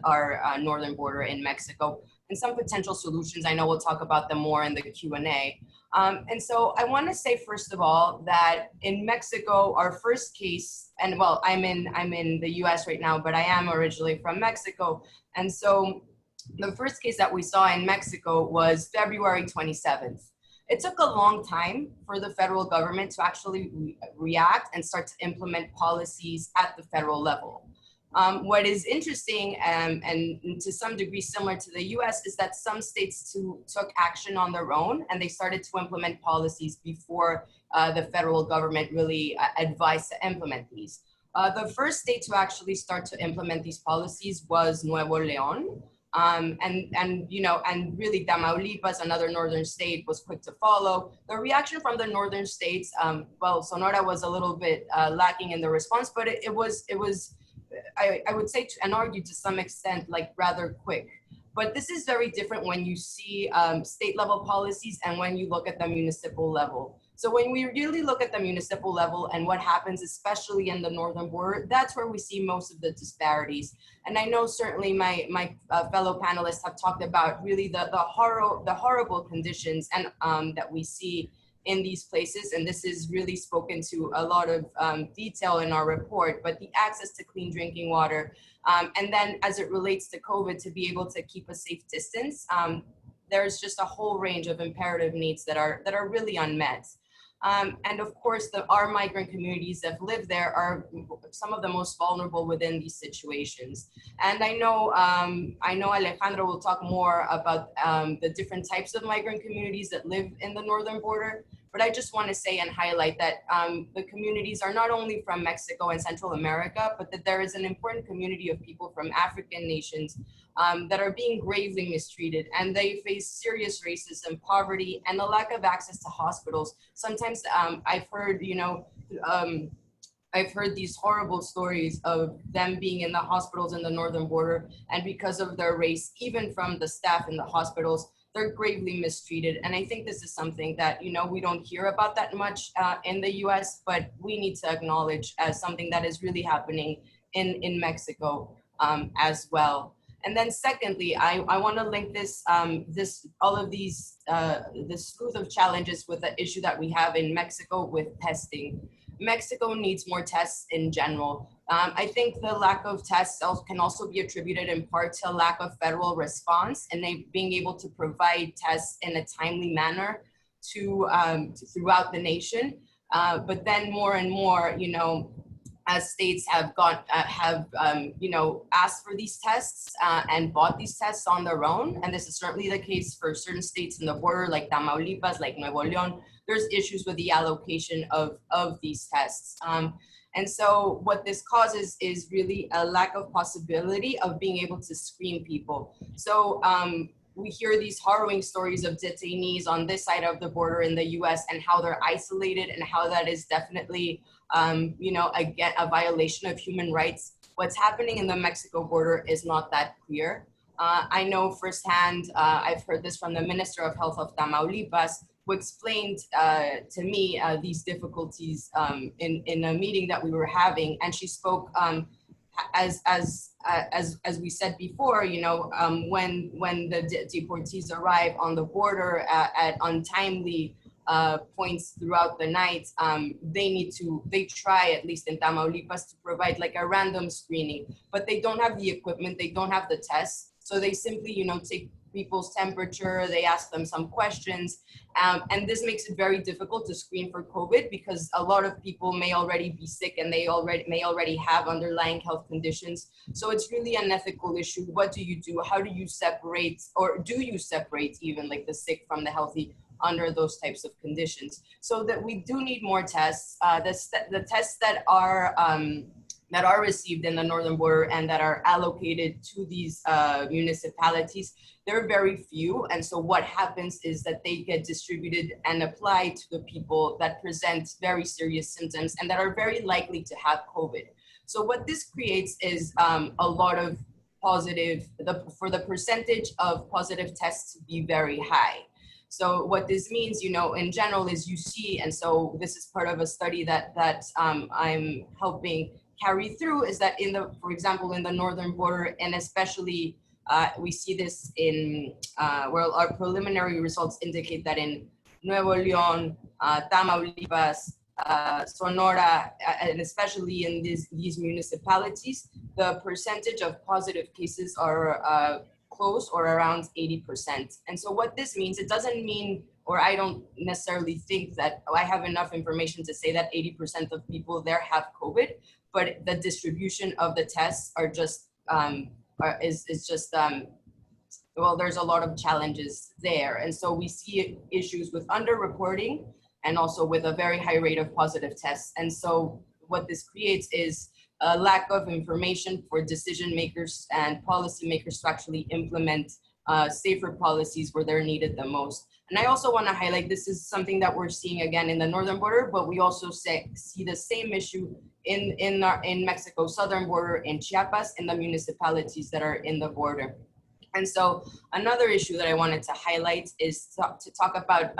our northern border in Mexico, and some potential solutions. I know we'll talk about them more in the Q&A. And so I want to say, first of all, that in Mexico, our first case, and well, I'm in the US right now, but I am originally from Mexico. And so the first case that we saw in Mexico was February 27th. It took a long time for the federal government to actually react and start to implement policies at the federal level. What is interesting and to some degree similar to the US is that some states took action on their own, and they started to implement policies before the federal government really advised to implement these. The first state to actually start to implement these policies was Nuevo León. And really Tamaulipas, another northern state, was quick to follow. The reaction from the northern states, well, Sonora was a little bit lacking in the response, but it was I would say and argue to some extent like rather quick. But this is very different when you see state level policies and when you look at the municipal level. So when we really look at the municipal level and what happens, especially in the northern border, that's where we see most of the disparities. And I know certainly my fellow panelists have talked about really the horrible conditions and that we see in these places. And this is really spoken to a lot of detail in our report, but the access to clean drinking water. And then as it relates to COVID, to be able to keep a safe distance, there's just a whole range of imperative needs that are really unmet. And of course, our migrant communities that live there are some of the most vulnerable within these situations. And I know Alejandro will talk more about the different types of migrant communities that live in the northern border. But I just want to say and highlight that the communities are not only from Mexico and Central America, but that there is an important community of people from African nations that are being gravely mistreated, and they face serious racism, poverty, and a lack of access to hospitals. Sometimes I've heard, I've heard these horrible stories of them being in the hospitals in the northern border, and because of their race, even from the staff in the hospitals, they're gravely mistreated. And I think this is something that, we don't hear about that much in the US, but we need to acknowledge as something that is really happening in Mexico as well. And then secondly, I want to link this slew of challenges with the issue that we have in Mexico with testing. Mexico needs more tests in general. I think the lack of tests can also be attributed in part to a lack of federal response and being able to provide tests in a timely manner to throughout the nation. But then more and more, as states have asked for these tests and bought these tests on their own, and this is certainly the case for certain states in the border, like Tamaulipas, like Nuevo León, there's issues with the allocation of these tests. And so what this causes is really a lack of possibility of being able to screen people. So we hear these harrowing stories of detainees on this side of the border in the US and how they're isolated and how that is definitely, again, a violation of human rights. What's happening in the Mexico border is not that clear. I know firsthand, I've heard this from the Minister of Health of Tamaulipas, who explained to me these difficulties in a meeting that we were having, and she spoke as we said before, when the deportees arrive on the border at untimely points throughout the night, they try, at least in Tamaulipas, to provide like a random screening, but they don't have the equipment, they don't have the tests, so they simply, take people's temperature, they ask them some questions, and this makes it very difficult to screen for COVID because a lot of people may already be sick and they may already have underlying health conditions. So it's really an ethical issue. What do you do? How do you separate, or do you separate even like the sick from the healthy under those types of conditions? So that we do need more tests. The tests that are that are received in the northern border and that are allocated to these municipalities, they're very few. And so what happens is that they get distributed and applied to the people that present very serious symptoms and that are very likely to have COVID. So what this creates is a lot of positive, for the percentage of positive tests to be very high. So what this means, in general is you see, and so this is part of a study that I'm helping carry through, is that for example, in the northern border, and especially we see this in, well, our preliminary results indicate that in Nuevo León, Tamaulipas, Sonora, and especially in these municipalities, the percentage of positive cases are close or around 80%. And so what this means, it doesn't mean, or I don't necessarily think that I have enough information to say that 80% of people there have COVID, but the distribution of the tests are just, well, there's a lot of challenges there. And so we see issues with underreporting and also with a very high rate of positive tests. And so what this creates is a lack of information for decision makers and policymakers to actually implement safer policies where they're needed the most. And I also want to highlight, this is something that we're seeing again in the northern border, but we also see the same issue in Mexico's southern border, in Chiapas, in the municipalities that are in the border. And so another issue that I wanted to highlight is to talk about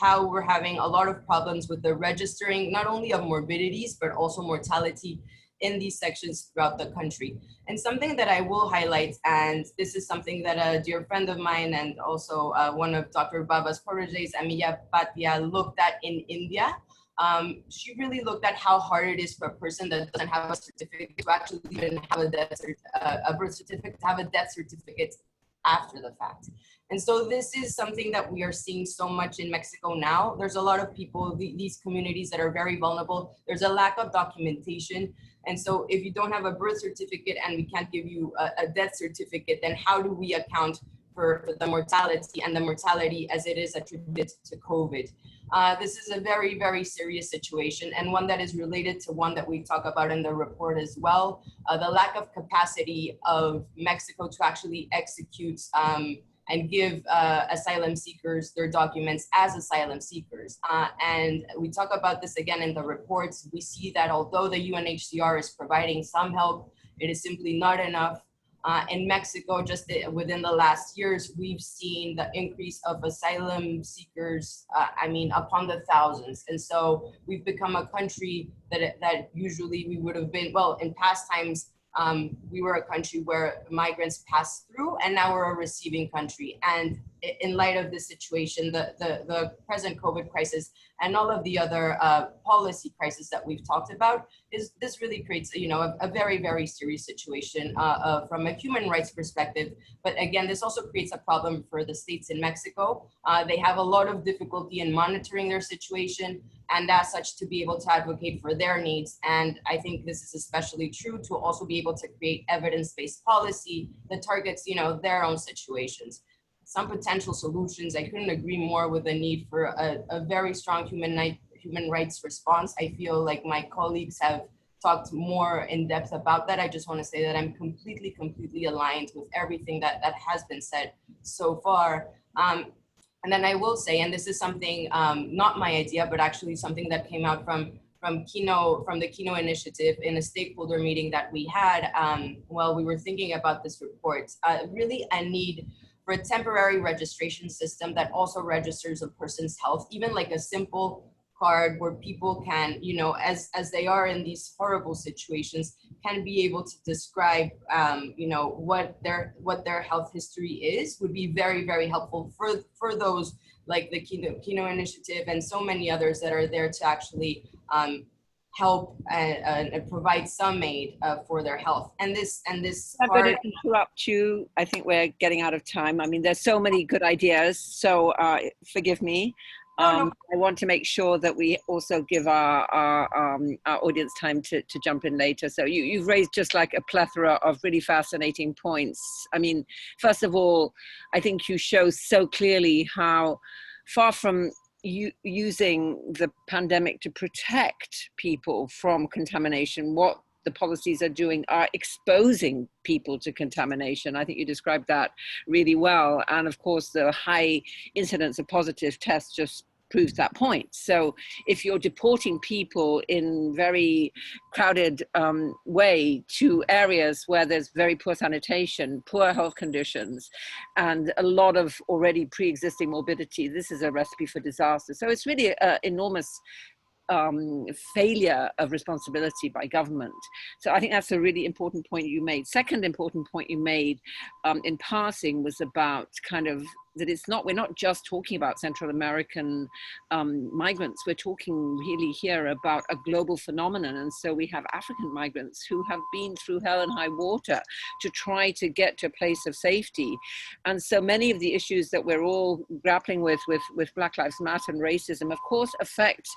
how we're having a lot of problems with the registering, not only of morbidities, but also mortality in these sections throughout the country. And something that I will highlight, and this is something that a dear friend of mine and also one of Dr. Baba's proteges, Amiya Bhatia, looked at in India. She really looked at how hard it is for a person that doesn't have a certificate to actually even have a birth certificate, to have a death certificate after the fact. And so this is something that we are seeing so much in Mexico now. There's a lot of people, these communities that are very vulnerable. There's a lack of documentation. And so if you don't have a birth certificate and we can't give you a death certificate, then how do we account for the mortality and the mortality as it is attributed to COVID? This is a very, very serious situation, and one that is related to one that we talk about in the report as well, the lack of capacity of Mexico to actually execute and give asylum seekers their documents as asylum seekers. And we talk about this again in the reports. We see that although the UNHCR is providing some help, it is simply not enough. In Mexico, just within the last years, we've seen the increase of asylum seekers, upon the thousands. And so we've become a country that usually we would have been, well, in past times, we were a country where migrants passed through, and now we're a receiving country. And in light of this situation, the present COVID crisis and all of the other policy crises that we've talked about, this really creates a very, very serious situation from a human rights perspective. But again, this also creates a problem for the states in Mexico. They have a lot of difficulty in monitoring their situation, and as such to be able to advocate for their needs. And I think this is especially true to also be able to create evidence-based policy that targets their own situations. Some potential solutions, I couldn't agree more with the need for a very strong human rights response. I feel like my colleagues have talked more in depth about that. I just want to say that I'm completely aligned with everything that has been said so far. And then I will say, and this is something, not my idea, but actually something that came out from the Kino initiative in a stakeholder meeting that we had while we were thinking about this report, really a need for a temporary registration system that also registers a person's health, even like a simple card where people can, as they are in these horrible situations, can be able to describe, what their health history is, would be very, very helpful for those like the Kino initiative and so many others that are there to actually help and provide some aid for their health. And this I'm going to interrupt you. I think we're getting out of time. I mean, there's so many good ideas, so forgive me. I want to make sure that we also give our audience time to jump in later. So you've raised just like a plethora of really fascinating points. I mean, first of all, I think you show so clearly how far from using the pandemic to protect people from contamination. What the policies are doing are exposing people to contamination. I think you described that really well. And of course, the high incidence of positive tests just proves that point. So if you're deporting people in very crowded way to areas where there's very poor sanitation, poor health conditions, and a lot of already pre-existing morbidity, this is a recipe for disaster. So it's really an enormous failure of responsibility by government. So I think that's a really important point you made. Second important point you made in passing was about kind of that it's not, we're not just talking about Central American migrants, we're talking really here about a global phenomenon. And so we have African migrants who have been through hell and high water to try to get to a place of safety. And so many of the issues that we're all grappling with Black Lives Matter and racism, of course, affect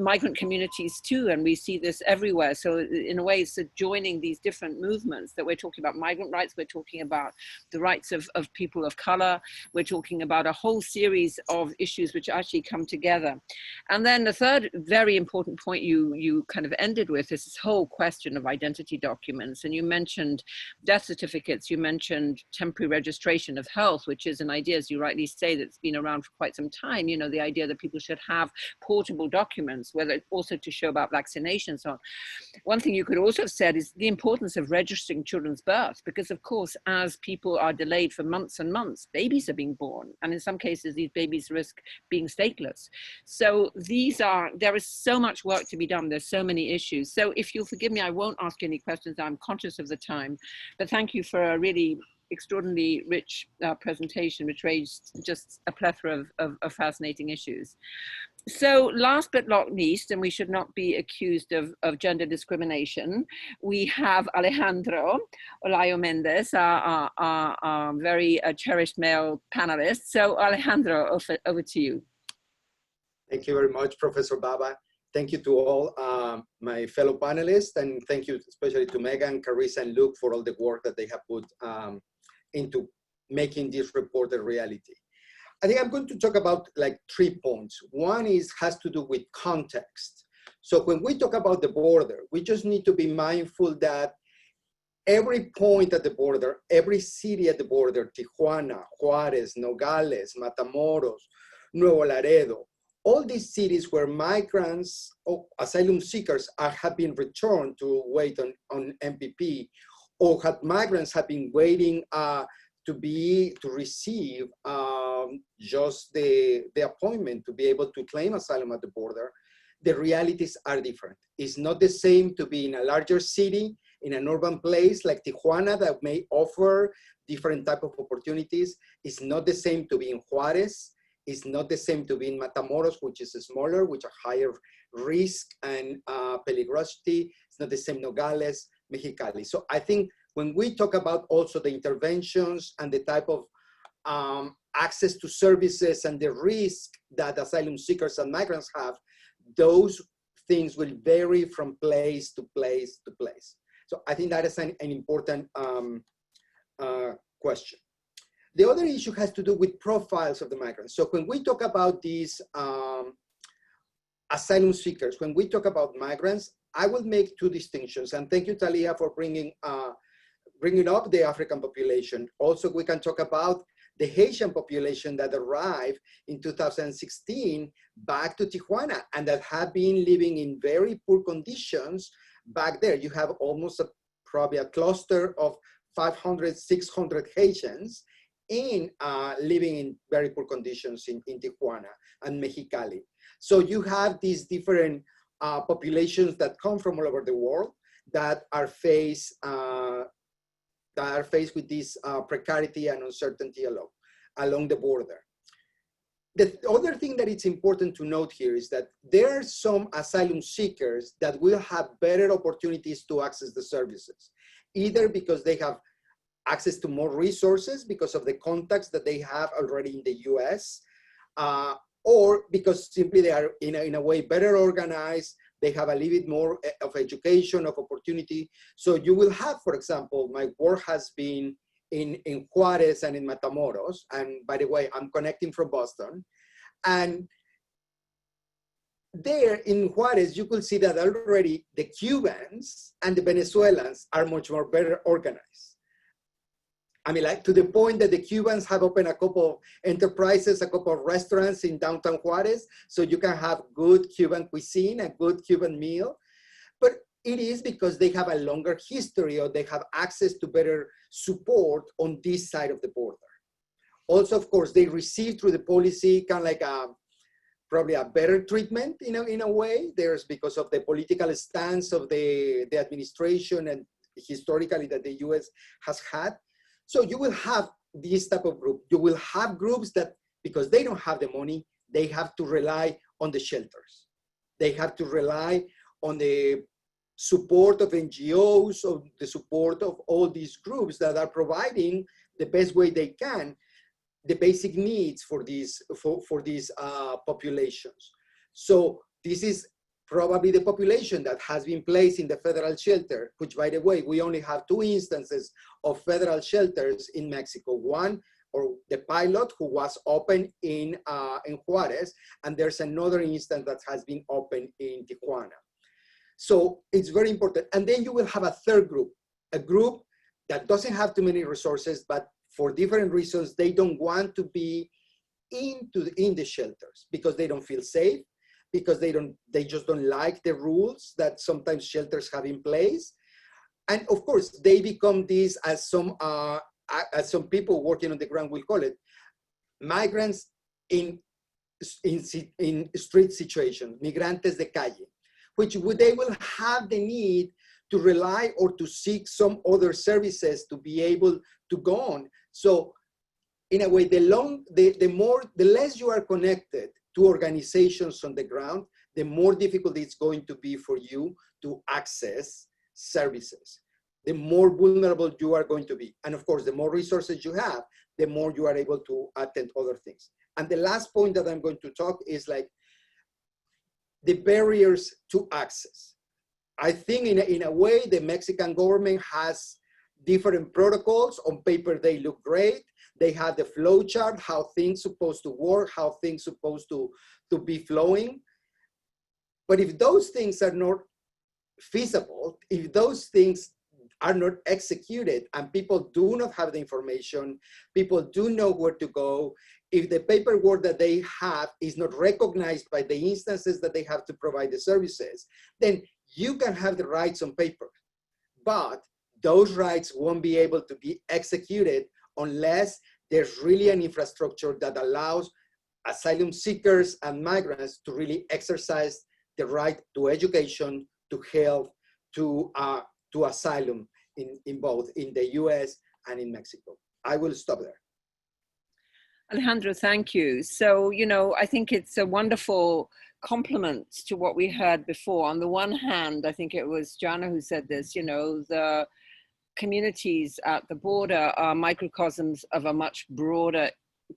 migrant communities too. And we see this everywhere. So in a way, it's joining these different movements that we're talking about migrant rights, we're talking about the rights of people of color, we're talking about a whole series of issues which actually come together. And then the third very important point you kind of ended with is this whole question of identity documents. And you mentioned death certificates, you mentioned temporary registration of health, which is an idea, as you rightly say, that's been around for quite some time. You know, the idea that people should have portable documents, whether also to show about vaccinations and so on. One thing you could also have said is the importance of registering children's birth, because of course, as people are delayed for months and months, babies are being born. And in some cases, these babies risk being stateless. So there is so much work to be done. There's so many issues. So if you'll forgive me, I won't ask any questions. I'm conscious of the time, but thank you for a really extraordinarily rich presentation, which raised just a plethora of fascinating issues. So last but not least, and we should not be accused of gender discrimination, we have Alejandro Olayo Mendez, our very cherished male panelist. So Alejandro, over to you. Thank you very much, Professor Baba. Thank you to all my fellow panelists, and thank you especially to Megan, Carissa, and Luke for all the work that they have put into making this report a reality. I think I'm going to talk about like 3 points. One has to do with context. So when we talk about the border, we just need to be mindful that every point at the border, every city at the border, Tijuana, Juarez, Nogales, Matamoros, Nuevo Laredo, all these cities where migrants or asylum seekers have been returned to wait on MPP, or migrants have been waiting to receive just the appointment to be able to claim asylum at the border, the realities are different. It's not the same to be in a larger city, in an urban place like Tijuana that may offer different type of opportunities. It's not the same to be in Juarez. It's not the same to be in Matamoros, which is smaller, which are higher risk and peligrosity. It's not the same Nogales, Mexicali. So I think when we talk about also the interventions and the type of access to services and the risk that asylum seekers and migrants have, those things will vary from place to place to place. So I think that is an important question. The other issue has to do with profiles of the migrants. So when we talk about these asylum seekers, when we talk about migrants, I will make 2 distinctions. And thank you, Talia, for bringing up the African population. Also, we can talk about the Haitian population that arrived in 2016 back to Tijuana and that have been living in very poor conditions back there. You have almost probably a cluster of 500, 600 Haitians living in very poor conditions in Tijuana and Mexicali. So you have these different populations that come from all over the world that are faced with this precarity and uncertainty along the border. The other thing that it's important to note here is that there are some asylum seekers that will have better opportunities to access the services, either because they have access to more resources because of the contacts that they have already in the US, or because simply they are in a way better organized, they have a little bit more of education, of opportunity. So you will have, for example, my work has been in Juarez and in Matamoros. And by the way, I'm connecting from Boston. And there in Juarez, you could see that already the Cubans and the Venezuelans are much more better organized. I mean, like to the point that the Cubans have opened a couple of enterprises, a couple of restaurants in downtown Juarez, so you can have good Cuban cuisine, a good Cuban meal. But it is because they have a longer history or they have access to better support on this side of the border. Also, of course, they receive through the policy kind of like probably a better treatment in a way. There's because of the political stance of the administration and historically that the US has had. So you will have this type of group. You will have groups that, because they don't have the money, they have to rely on the shelters. They have to rely on the support of NGOs, or the support of all these groups that are providing the best way they can the basic needs for these populations. So this is probably the population that has been placed in the federal shelter, which, by the way, we only have 2 instances of federal shelters in Mexico. One, or the pilot, who was open in Juarez, and there's another instance that has been open in Tijuana. So it's very important. And then you will have a third group, a group that doesn't have too many resources, but for different reasons, they don't want to be in the shelters because they don't feel safe, because they just don't like the rules that sometimes shelters have in place. And of course, they become these, as some people working on the ground will call it, migrants in street situations, migrantes de calle, which they will have the need to rely or to seek some other services to be able to go on. So in a way, the less you are connected to organizations on the ground, the more difficult it's going to be for you to access services. The more vulnerable you are going to be. And of course, the more resources you have, the more you are able to attend other things. And the last point that I'm going to talk is like the barriers to access. I think in a way, the Mexican government has different protocols. On paper, they look great. They have the flow chart, how things supposed to work, how things supposed to be flowing. But if those things are not feasible, if those things are not executed and people do not have the information, people do know where to go, if the paperwork that they have is not recognized by the instances that they have to provide the services, then you can have the rights on paper, but those rights won't be able to be executed unless there's really an infrastructure that allows asylum seekers and migrants to really exercise the right to education, to health, to asylum in both in the US and in Mexico. I will stop there. Alejandro, thank you. So, I think it's a wonderful complement to what we heard before. On the one hand, I think it was Jana who said this, the communities at the border are microcosms of a much broader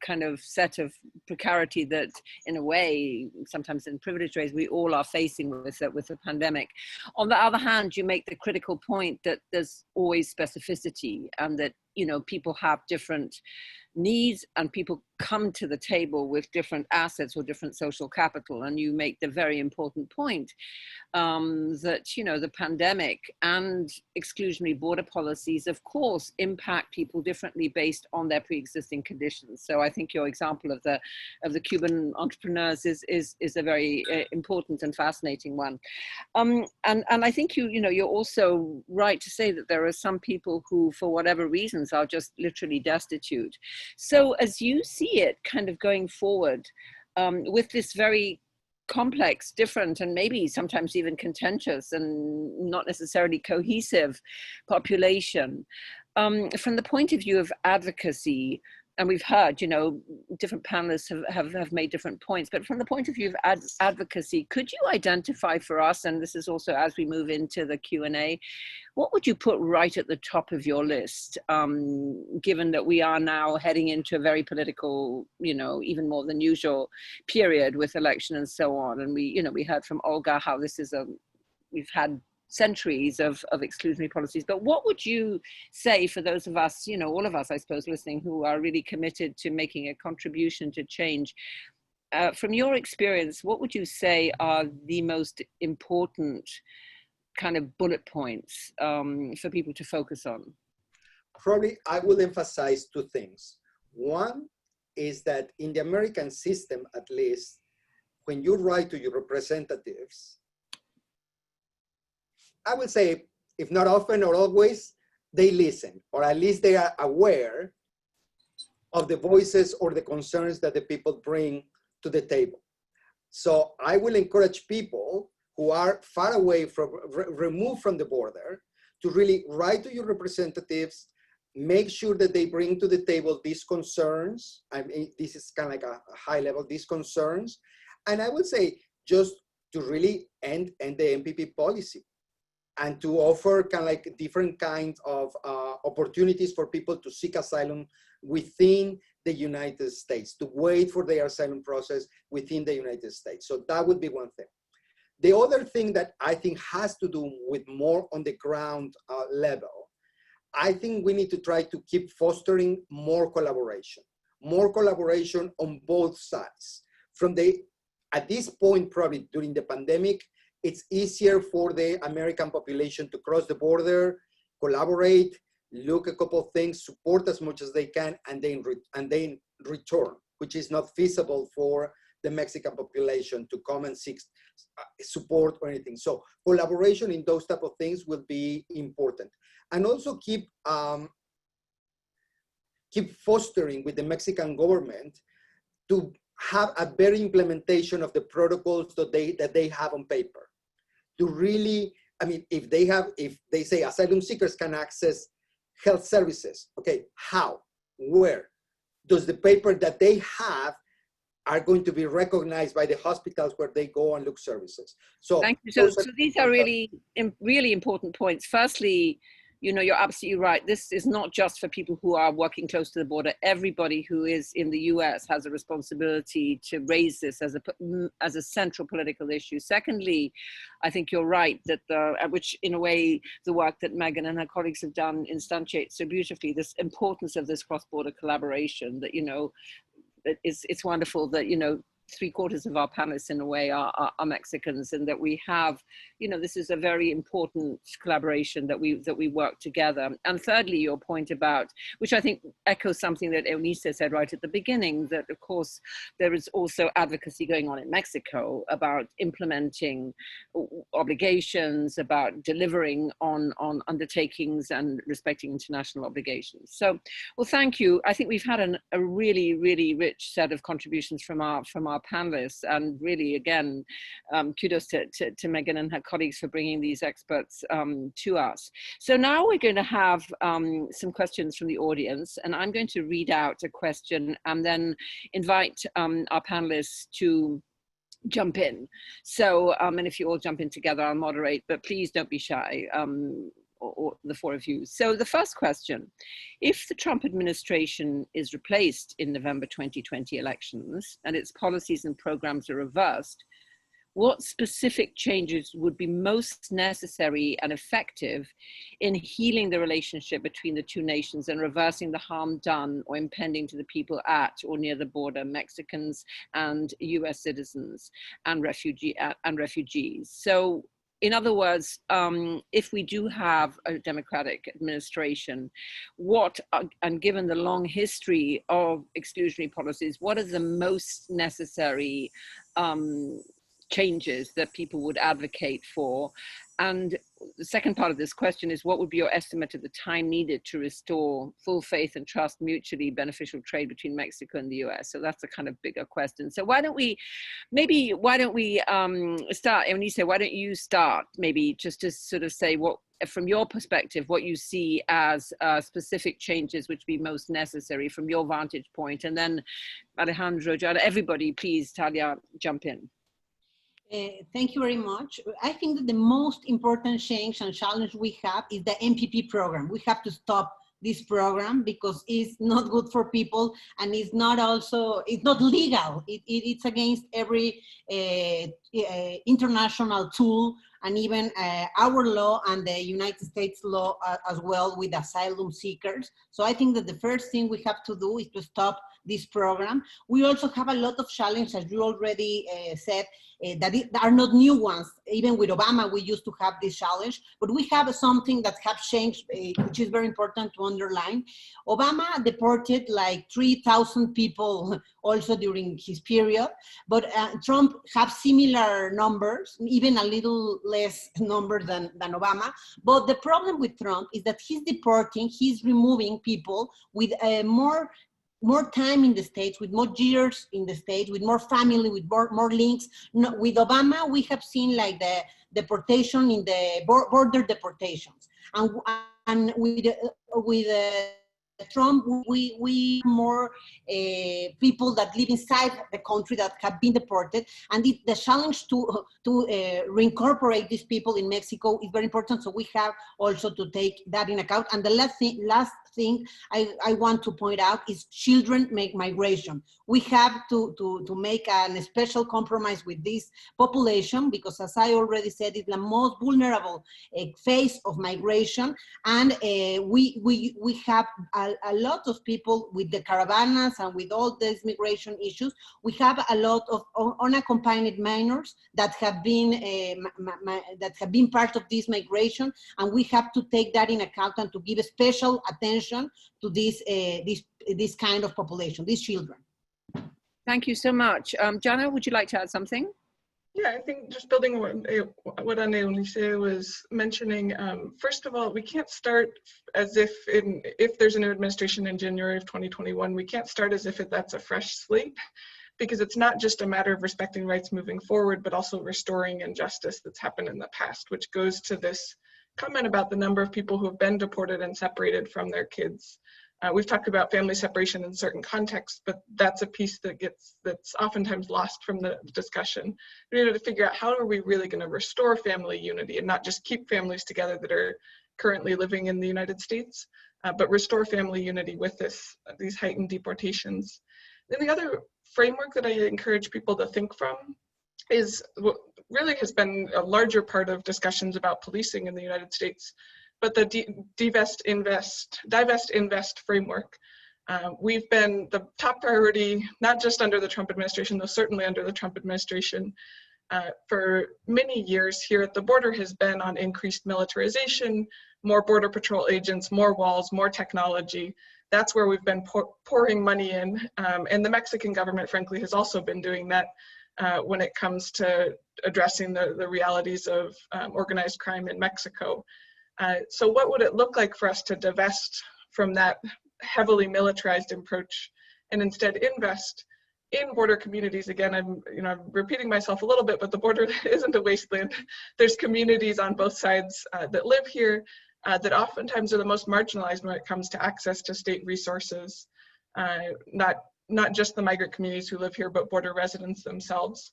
kind of set of precarity that, in a way, sometimes in privileged ways, we all are facing with the pandemic. On the other hand, you make the critical point that there's always specificity, and that people have different needs, and people come to the table with different assets or different social capital. And you make the very important point that the pandemic and exclusionary border policies, of course, impact people differently based on their pre-existing conditions. So I think your example of the Cuban entrepreneurs is a very important and fascinating one. And I think you're also right to say that there are some people who, for whatever reasons, are just literally destitute. So as you see it kind of going forward with this very complex, different, and maybe sometimes even contentious and not necessarily cohesive population, from the point of view of advocacy, and we've heard, different panelists have made different points, but from the point of view of advocacy, could you identify for us, and this is also as we move into the Q&A, what would you put right at the top of your list, given that we are now heading into a very political, even more than usual period with election and so on? And we heard from Olga how this is we've had centuries of exclusionary policies. But what would you say for those of us, all of us, I suppose, listening, who are really committed to making a contribution to change? from your experience, what would you say are the most important kind of bullet points for people to focus on? Probably I will emphasize two things. One is that in the American system, at least, when you write to your representatives, I would say, if not often or always, they listen, or at least they are aware of the voices or the concerns that the people bring to the table. So I will encourage people who are far away from, removed from the border, to really write to your representatives, make sure that they bring to the table these concerns. I mean, this is kind of like a high level, these concerns. And I would say just to really end the MPP policy and to offer kind of like different kinds of opportunities for people to seek asylum within the United States, to wait for their asylum process within the United States. So that would be one thing. The other thing that I think has to do with more on the ground level, I think we need to try to keep fostering more collaboration on both sides. At this point, probably during the pandemic, it's easier for the American population to cross the border, collaborate, look a couple of things, support as much as they can, and then return, which is not feasible for the Mexican population to come and seek support or anything. So collaboration in those type of things will be important. And also keep fostering with the Mexican government to have a better implementation of the protocols that they have on paper. To really, I mean, if they say asylum seekers can access health services, okay, how, where? Does the paper that they have are going to be recognized by the hospitals where they go and look services? So thank you. So these are really important points. Firstly, you know, you're absolutely right. This is not just for people who are working close to the border. Everybody who is in the US has a responsibility to raise this as a central political issue. Secondly, I think you're right that which in a way the work that Megan and her colleagues have done instantiates so beautifully this importance of this cross-border collaboration, that, you know, it's wonderful that, you know, 3/4 of our panelists in a way are Mexicans, and that we have, you know, this is a very important collaboration that we work together. And thirdly, your point about, which I think echoes something that Eunice said right at the beginning, that of course there is also advocacy going on in Mexico about implementing obligations, about delivering on undertakings and respecting international obligations. So, well, thank you. I think we've had a really, really rich set of contributions from our panelists, and really, again, kudos to Megan and her colleagues for bringing these experts to us. So now we're going to have some questions from the audience, and I'm going to read out a question and then invite our panelists to jump in. So, and if you all jump in together, I'll moderate, but please don't be shy. Or the four of you. So the first question: if the Trump administration is replaced in November 2020 elections and its policies and programs are reversed, what specific changes would be most necessary and effective in healing the relationship between the two nations and reversing the harm done or impending to the people at or near the border, Mexicans and US citizens and refugees? So, in other words, if we do have a democratic administration, and given the long history of exclusionary policies, what are the most necessary changes that people would advocate for? And the second part of this question is, what would be your estimate of the time needed to restore full faith and trust, mutually beneficial trade between Mexico and the US? So that's a kind of bigger question. So why don't we start, Eunice, why don't you start maybe just to sort of say what, from your perspective, what you see as specific changes which would be most necessary from your vantage point, and then Alejandro, everybody, please, Talia, jump in. Thank you very much. I think that the most important change and challenge we have is the MPP program. We have to stop this program because it's not good for people, and it's not legal. It's against every international tool and even our law and the United States law as well with asylum seekers. So I think that the first thing we have to do is to stop this program. We also have a lot of challenges, as you already said, that are not new ones. Even with Obama, we used to have this challenge, but we have something that has changed, which is very important to underline. Obama deported like 3,000 people also during his period, but Trump have similar numbers, even a little less number than Obama. But the problem with Trump is that he's removing people with more time in the States, with more years in the States, with more family, with more links. No, with Obama, we have seen like the deportation in the border deportations. And with Trump, we more people that live inside the country that have been deported, and the challenge to reincorporate these people in Mexico is very important. So we have also to take that in account. And the last thing I want to point out is children migration. We have to make a special compromise with this population, because as I already said, it's the most vulnerable phase of migration. And we have a lot of people with the caravanas and with all these migration issues. We have a lot of unaccompanied minors that have been part of this migration, and we have to take that in account and to give special attention to this kind of population, these children. Thank you so much. Jana, would you like to add something? Yeah, I think just building what Ana Eunice was mentioning, first of all, we can't start as if there's a new administration in January of 2021, we can't start as if that's a fresh slate, because it's not just a matter of respecting rights moving forward, but also restoring injustice that's happened in the past, which goes to this comment about the number of people who have been deported and separated from their kids. We've talked about family separation in certain contexts, but that's a piece that's oftentimes lost from the discussion. We need to figure out, how are we really going to restore family unity and not just keep families together that are currently living in the United States, but restore family unity with these heightened deportations. Then the other framework that I encourage people to think from is what really has been a larger part of discussions about policing in the United States, but the divest, invest framework. We've been the top priority, not just under the Trump administration, though certainly under the Trump administration, for many years here at the border has been on increased militarization, more border patrol agents, more walls, more technology. That's where we've been pouring money in. And the Mexican government, frankly, has also been doing that when it comes to addressing the realities of organized crime in Mexico. So what would it look like for us to divest from that heavily militarized approach and instead invest in border communities? Again, I'm repeating myself a little bit, but the border isn't a wasteland. There's communities on both sides that live here that oftentimes are the most marginalized when it comes to access to state resources, not just the migrant communities who live here, but border residents themselves.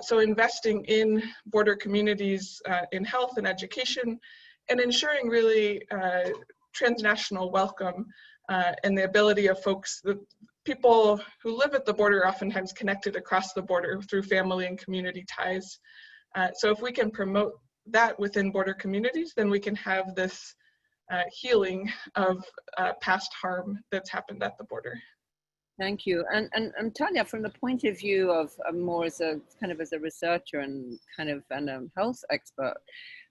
So investing in border communities in health and education, and ensuring really transnational welcome and the ability of folks, the people who live at the border are oftentimes connected across the border through family and community ties. So if we can promote that within border communities, then we can have this healing of past harm that's happened at the border. Thank you. And Tanya, from the point of view of more as a researcher and a health expert,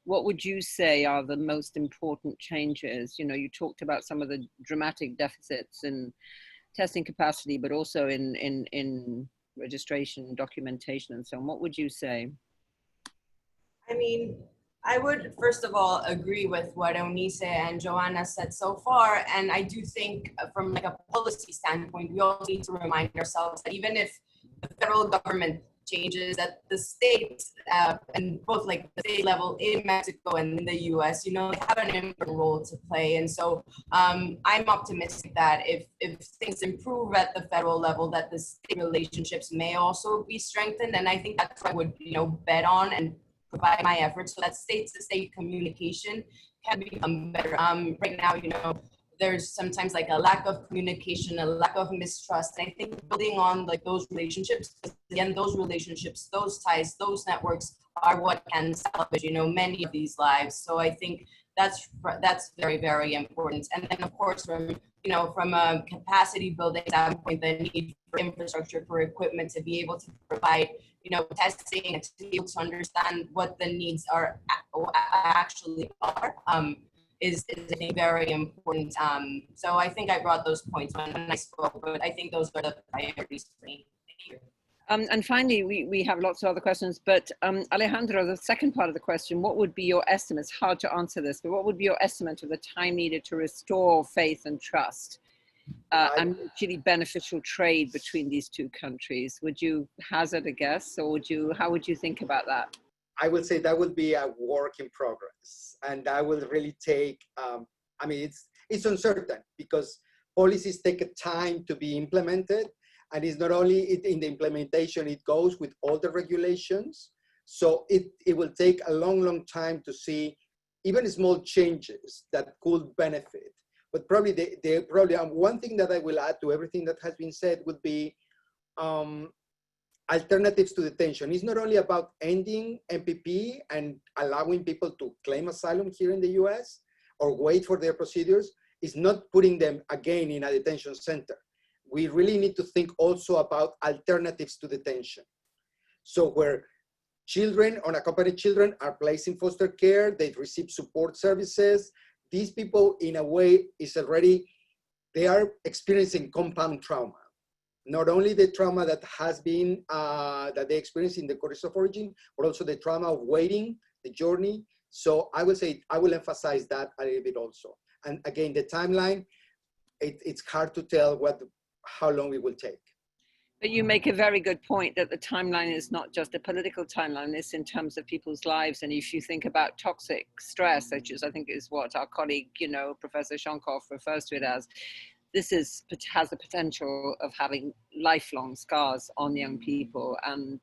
what would you say are the most important changes? You talked about some of the dramatic deficits in testing capacity, but also in registration, documentation, and so on. What would you say? I mean, I would first of all agree with what Eunice and Joanna said so far, and I do think from like a policy standpoint, we all need to remind ourselves that even if the federal government changes, that the states and both like the state level in Mexico and in the US, they have an important role to play. And so I'm optimistic that if things improve at the federal level, that the state relationships may also be strengthened. And I think that's what I would, bet on and provide my efforts so that state-to-state communication can become better. Right now, there's sometimes like a lack of communication, a lack of mistrust. And I think building on like those relationships, again, those relationships, those ties, those networks are what can salvage, you know, many of these lives. So I think that's very, very important. And then of course, from a capacity building standpoint, the need for infrastructure, for equipment to be able to provide, you know, testing and to be able to understand what the needs are actually are. Is I think very important. So I think I brought those points when I spoke, but I think those are the priorities for me. Thank you. And finally, we have lots of other questions, but Alejandro, the second part of the question, what would be your estimate? It's hard to answer this, but what would be your estimate of the time needed to restore faith and trust and mutually beneficial trade between these two countries? Would you hazard a guess, or how would you think about that? I would say that would be a work in progress, and that will really take, I mean, it's uncertain because policies take a time to be implemented, and it's not only in the implementation, it goes with all the regulations. So it will take a long time to see even small changes that could benefit. But probably one thing that I will add to everything that has been said would be alternatives to detention. It's not only about ending MPP and allowing people to claim asylum here in the US or wait for their procedures. It's not putting them again in a detention center. We really need to think also about alternatives to detention. So where children, unaccompanied children, are placed in foster care, they receive support services. These people, in a way, they are experiencing compound trauma. Not only the trauma that has been, that they experience in the countries of origin, but also the trauma of waiting, the journey. So I would say, I will emphasize that a little bit also. And again, the timeline, it's hard to tell how long it will take. But you make a very good point that the timeline is not just a political timeline, it's in terms of people's lives. And if you think about toxic stress, which is, I think, is what our colleague, Professor Shankov refers to it as, this has the potential of having lifelong scars on young people. And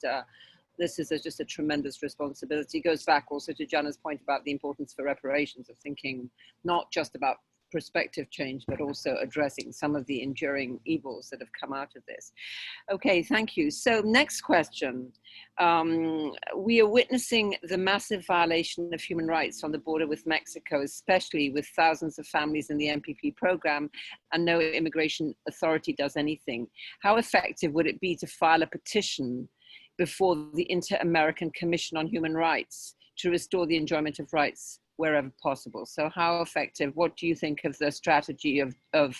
this is just a tremendous responsibility. It goes back also to Jana's point about the importance for reparations, of thinking not just about prospective change, but also addressing some of the enduring evils that have come out of this. Okay, thank you. So next question. We are witnessing the massive violation of human rights on the border with Mexico, especially with thousands of families in the MPP program, and no immigration authority does anything. How effective would it be to file a petition before the Inter-American Commission on Human Rights to restore the enjoyment of rights wherever possible? So how effective, what do you think of the strategy of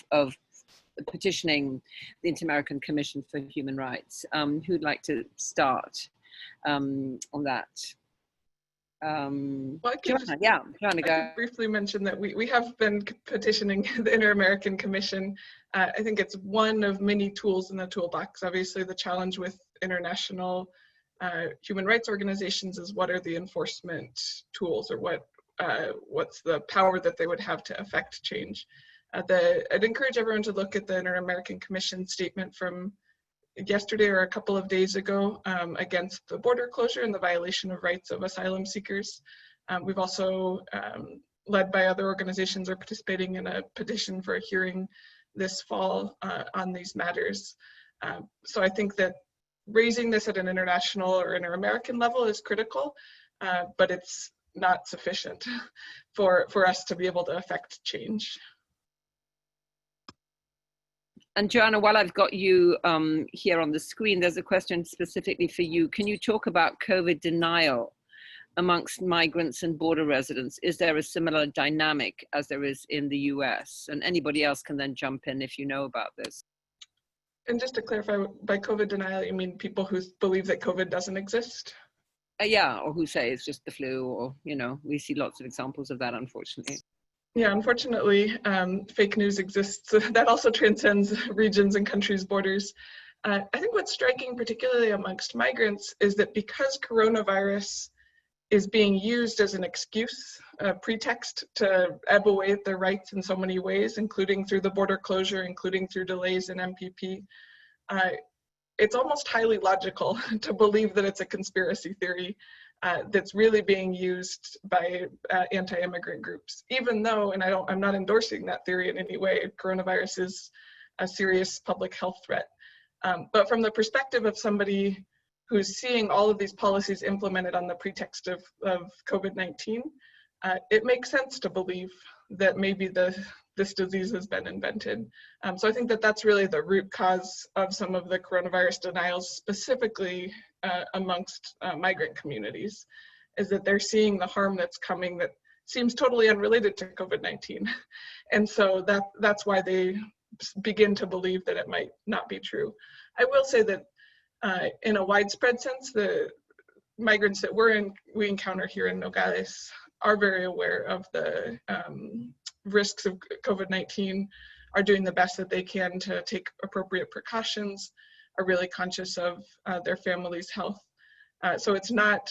petitioning the Inter-American Commission for Human Rights? Who'd like to start on that? Well, I could briefly mention that we have been petitioning the Inter-American Commission. I think it's one of many tools in the toolbox. Obviously, the challenge with international human rights organizations is what are the enforcement tools, or what's the power that they would have to affect change. I'd encourage everyone to look at the Inter-American Commission statement from yesterday or a couple of days ago against the border closure and the violation of rights of asylum seekers. We've also, led by other organizations, are participating in a petition for a hearing this fall on these matters. So I think that raising this at an international or inter-American level is critical, but it's not sufficient for us to be able to affect change. And Joanna, while I've got you here on the screen, there's a question specifically for you. Can you talk about COVID denial amongst migrants and border residents? Is there a similar dynamic as there is in the US? And anybody else can then jump in if you know about this. And just to clarify, by COVID denial, you mean people who believe that COVID doesn't exist? Yeah, or who say it's just the flu, or, we see lots of examples of that, unfortunately. Yeah, unfortunately, fake news exists. That also transcends regions and countries' borders. I think what's striking, particularly amongst migrants, is that because coronavirus is being used as an excuse, a pretext to ebb away at their rights in so many ways, including through the border closure, including through delays in MPP, it's almost highly logical to believe that it's a conspiracy theory that's really being used by anti-immigrant groups. Even though, and I'm not endorsing that theory in any way, coronavirus is a serious public health threat. But from the perspective of somebody who's seeing all of these policies implemented on the pretext of COVID-19, it makes sense to believe that maybe this disease has been invented. So I think that that's really the root cause of some of the coronavirus denials, specifically amongst migrant communities, is that they're seeing the harm that's coming that seems totally unrelated to COVID-19. And so that's why they begin to believe that it might not be true. I will say that in a widespread sense, the migrants that we encounter here in Nogales are very aware of the risks of COVID-19, are doing the best that they can to take appropriate precautions, are really conscious of their family's health. So it's not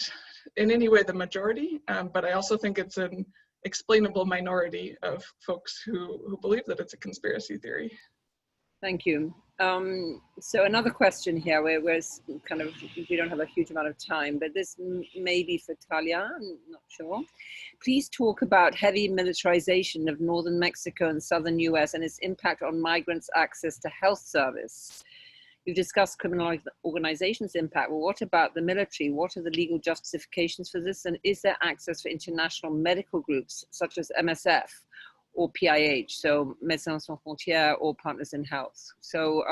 in any way the majority, but I also think it's an explainable minority of folks who believe that it's a conspiracy theory. Thank you. So another question here, where kind of, we don't have a huge amount of time, but this may be for Talia, I'm not sure. Please talk about heavy militarization of northern Mexico and southern US and its impact on migrants' access to health service. You've discussed criminal organizations' impact. Well, what about the military? What are the legal justifications for this? And is there access for international medical groups such as MSF or PIH, so Médecins Sans Frontières or Partners in Health? So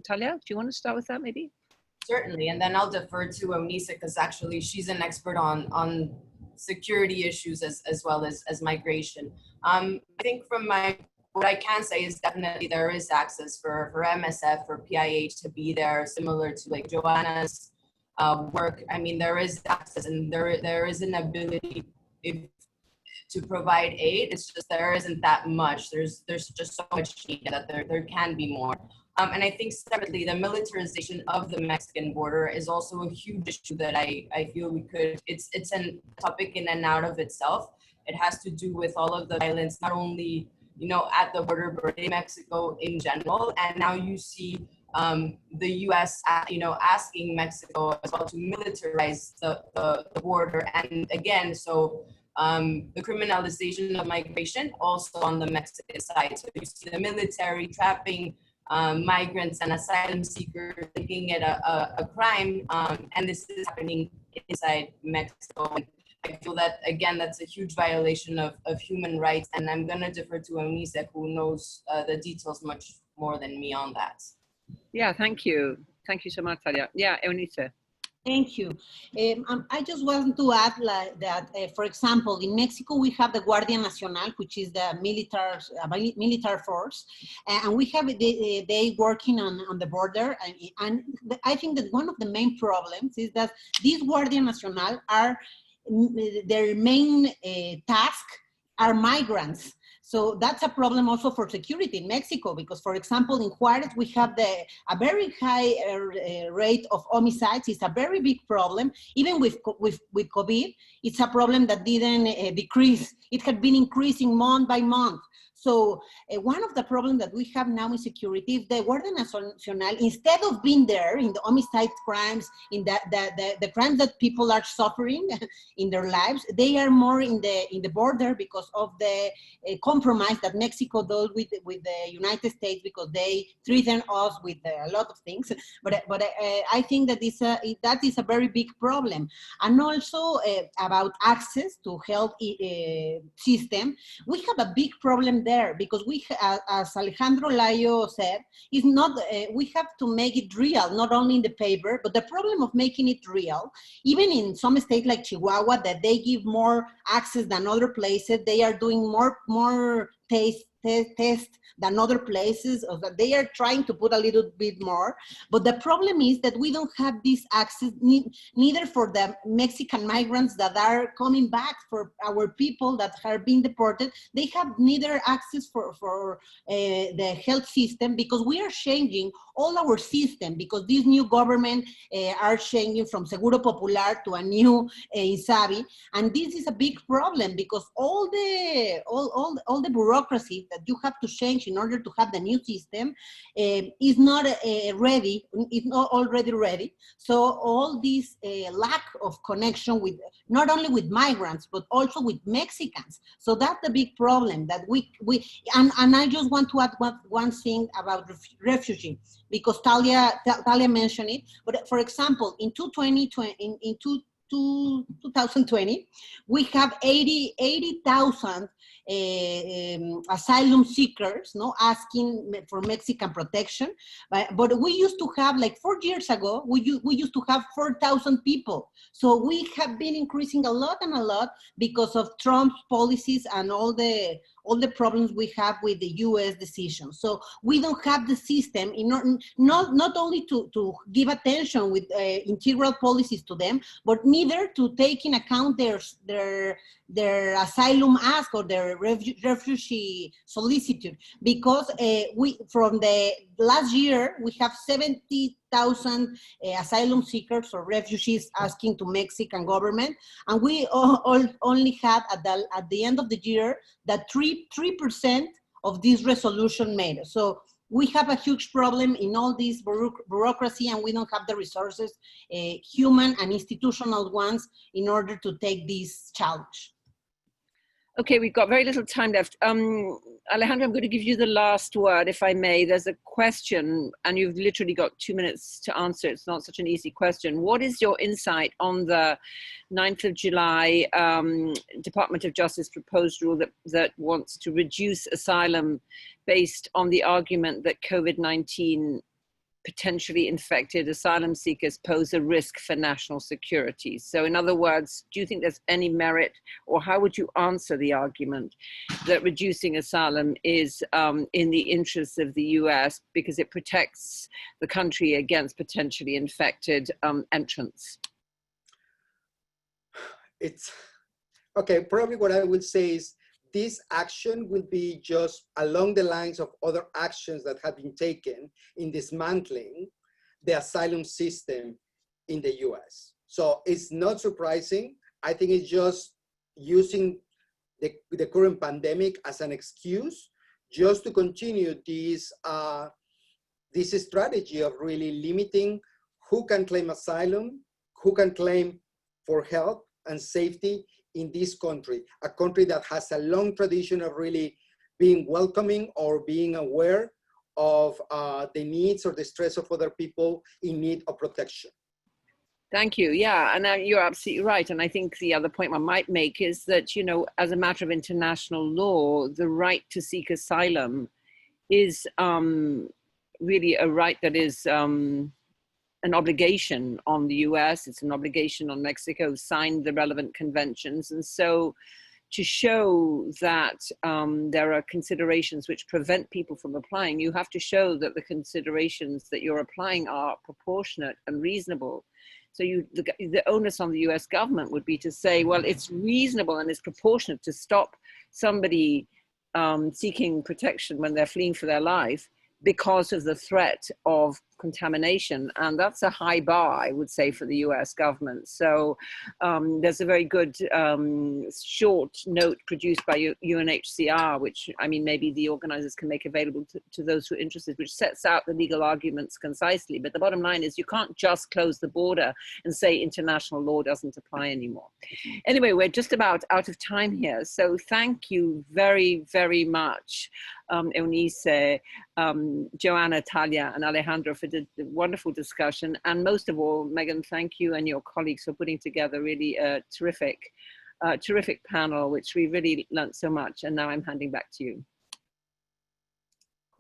Talia, do you want to start with that maybe? Certainly, and then I'll defer to Eunice, because actually she's an expert on security issues as well as migration. I think what I can say is definitely there is access for MSF, for PIH to be there, similar to like Joanna's work. I mean, there is access and there is an ability to provide aid. It's just there isn't that much. There's just so much need that there can be more. And I think separately, the militarization of the Mexican border is also a huge issue that I feel it's a topic in and out of itself. It has to do with all of the violence, not only at the border, but in Mexico in general. And now you see the U.S. asking Mexico as well to militarize the border. And again, so the criminalization of migration also on the Mexican side. So you see the military trapping migrants and asylum seekers, making it a crime, and this is happening inside Mexico. And I feel that, again, that's a huge violation of human rights, and I'm going to defer to Eunice, who knows the details much more than me on that. Yeah, thank you. Thank you so much, Talia. Yeah, Eunice. Thank you. I just want to add that, for example, in Mexico, we have the Guardia Nacional, which is the military force, and we have they working on the border. And I think that one of the main problems is that these Guardia Nacional their main task are migrants. So that's a problem also for security in Mexico, because, for example, in Juarez, we have a very high rate of homicides. It's a very big problem. Even with COVID, it's a problem that didn't decrease. It had been increasing month by month. So one of the problems that we have now in security is the Guardia Nacional, instead of being there in the homicide crimes, in the crimes that people are suffering in their lives, they are more in the border because of the compromise that Mexico does with the United States, because they threaten us with a lot of things. But I think that that is a very big problem. And also about access to health system, we have a big problem there, because as Alejandro Layo said, is not, we have to make it real, not only in the paper, but the problem of making it real, even in some states like Chihuahua, that they give more access than other places, they are doing more tests than other places, or that they are trying to put a little bit more. But the problem is that we don't have this access, neither for the Mexican migrants that are coming back, for our people that are being deported. They have neither access for the health system, because we are changing all our system, because this new government are changing from Seguro Popular to a new INSABI. And this is a big problem, because all the bureaucracy that you have to change in order to have the new system is not ready, it's not already ready. So all this lack of connection with, not only with migrants, but also with Mexicans. So that's the big problem that and I just want to add one thing about refugees, because Talia mentioned it. But for example, in 2020, we have 80,000 asylum seekers, no, asking for Mexican protection. But we used to have, like 4 years ago, we used to have 4,000 people. So we have been increasing a lot because of Trump's policies and all the problems we have with the U.S. decisions. So we don't have the system, not only to give attention with integral policies to them, but neither to take in account their asylum ask or their refugee solicitude. Because from the last year, we have 70,000 asylum seekers or refugees asking to Mexican government, and we only had at the end of the year that 3% of this resolution made. So we have a huge problem in all this bureaucracy, and we don't have the resources, human and institutional ones, in order to take this challenge. Okay, we've got very little time left. Alejandro, I'm going to give you the last word, if I may. There's a question, and you've literally got 2 minutes to answer. It's not such an easy question. What is your insight on the 9th of July Department of Justice proposed rule that wants to reduce asylum based on the argument that COVID-19 potentially infected asylum seekers pose a risk for national security? So in other words, do you think there's any merit, or how would you answer the argument that reducing asylum is in the interests of the US because it protects the country against potentially infected entrants? It's okay. Probably what I would say is this action will be just along the lines of other actions that have been taken in dismantling the asylum system in the US. So it's not surprising. I think it's just using the current pandemic as an excuse just to continue this strategy of really limiting who can claim asylum, who can claim for help and safety in this country, a country that has a long tradition of really being welcoming or being aware of the needs or the stress of other people in need of protection. Thank you. Yeah, and you're absolutely right. And I think the other point one might make is that, you know, as a matter of international law, the right to seek asylum is really a right that is an obligation on the US, it's an obligation on Mexico, signed the relevant conventions. And so to show that there are considerations which prevent people from applying, you have to show that the considerations that you're applying are proportionate and reasonable. So the onus on the US government would be to say, well, it's reasonable and it's proportionate to stop somebody seeking protection when they're fleeing for their life because of the threat of contamination. And that's a high bar, I would say, for the US government. So there's a very good short note produced by UNHCR, which, I mean, maybe the organizers can make available to those who are interested, which sets out the legal arguments concisely. But the bottom line is you can't just close the border and say international law doesn't apply anymore. Anyway, we're just about out of time here. So thank you very, very much, Eunice, Joanna, Talia, and Alejandro for the wonderful discussion. And most of all, Megan, thank you and your colleagues for putting together really a terrific panel, which we really learned so much. And now I'm handing back to you.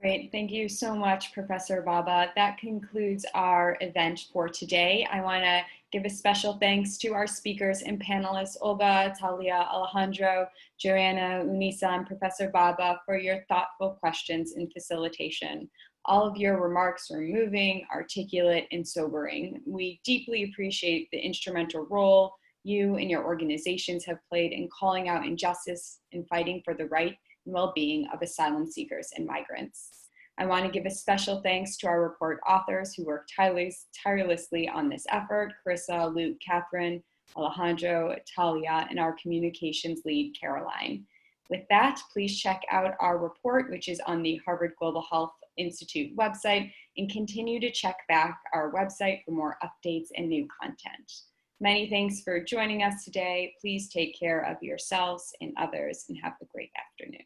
Great, thank you so much, Professor Baba. That concludes our event for today. I want to give a special thanks to our speakers and panelists, Olga, Talia, Alejandro, Joanna, Unisa, and Professor Baba for your thoughtful questions and facilitation. All of your remarks were moving, articulate, and sobering. We deeply appreciate the instrumental role you and your organizations have played in calling out injustice and fighting for the right and well-being of asylum seekers and migrants. I want to give a special thanks to our report authors who worked tirelessly on this effort: Carissa, Luke, Catherine, Alejandro, Talia, and our communications lead, Caroline. With that, please check out our report, which is on the Harvard Global Health Institute website, and continue to check back our website for more updates and new content. Many thanks for joining us today. Please take care of yourselves and others and have a great afternoon.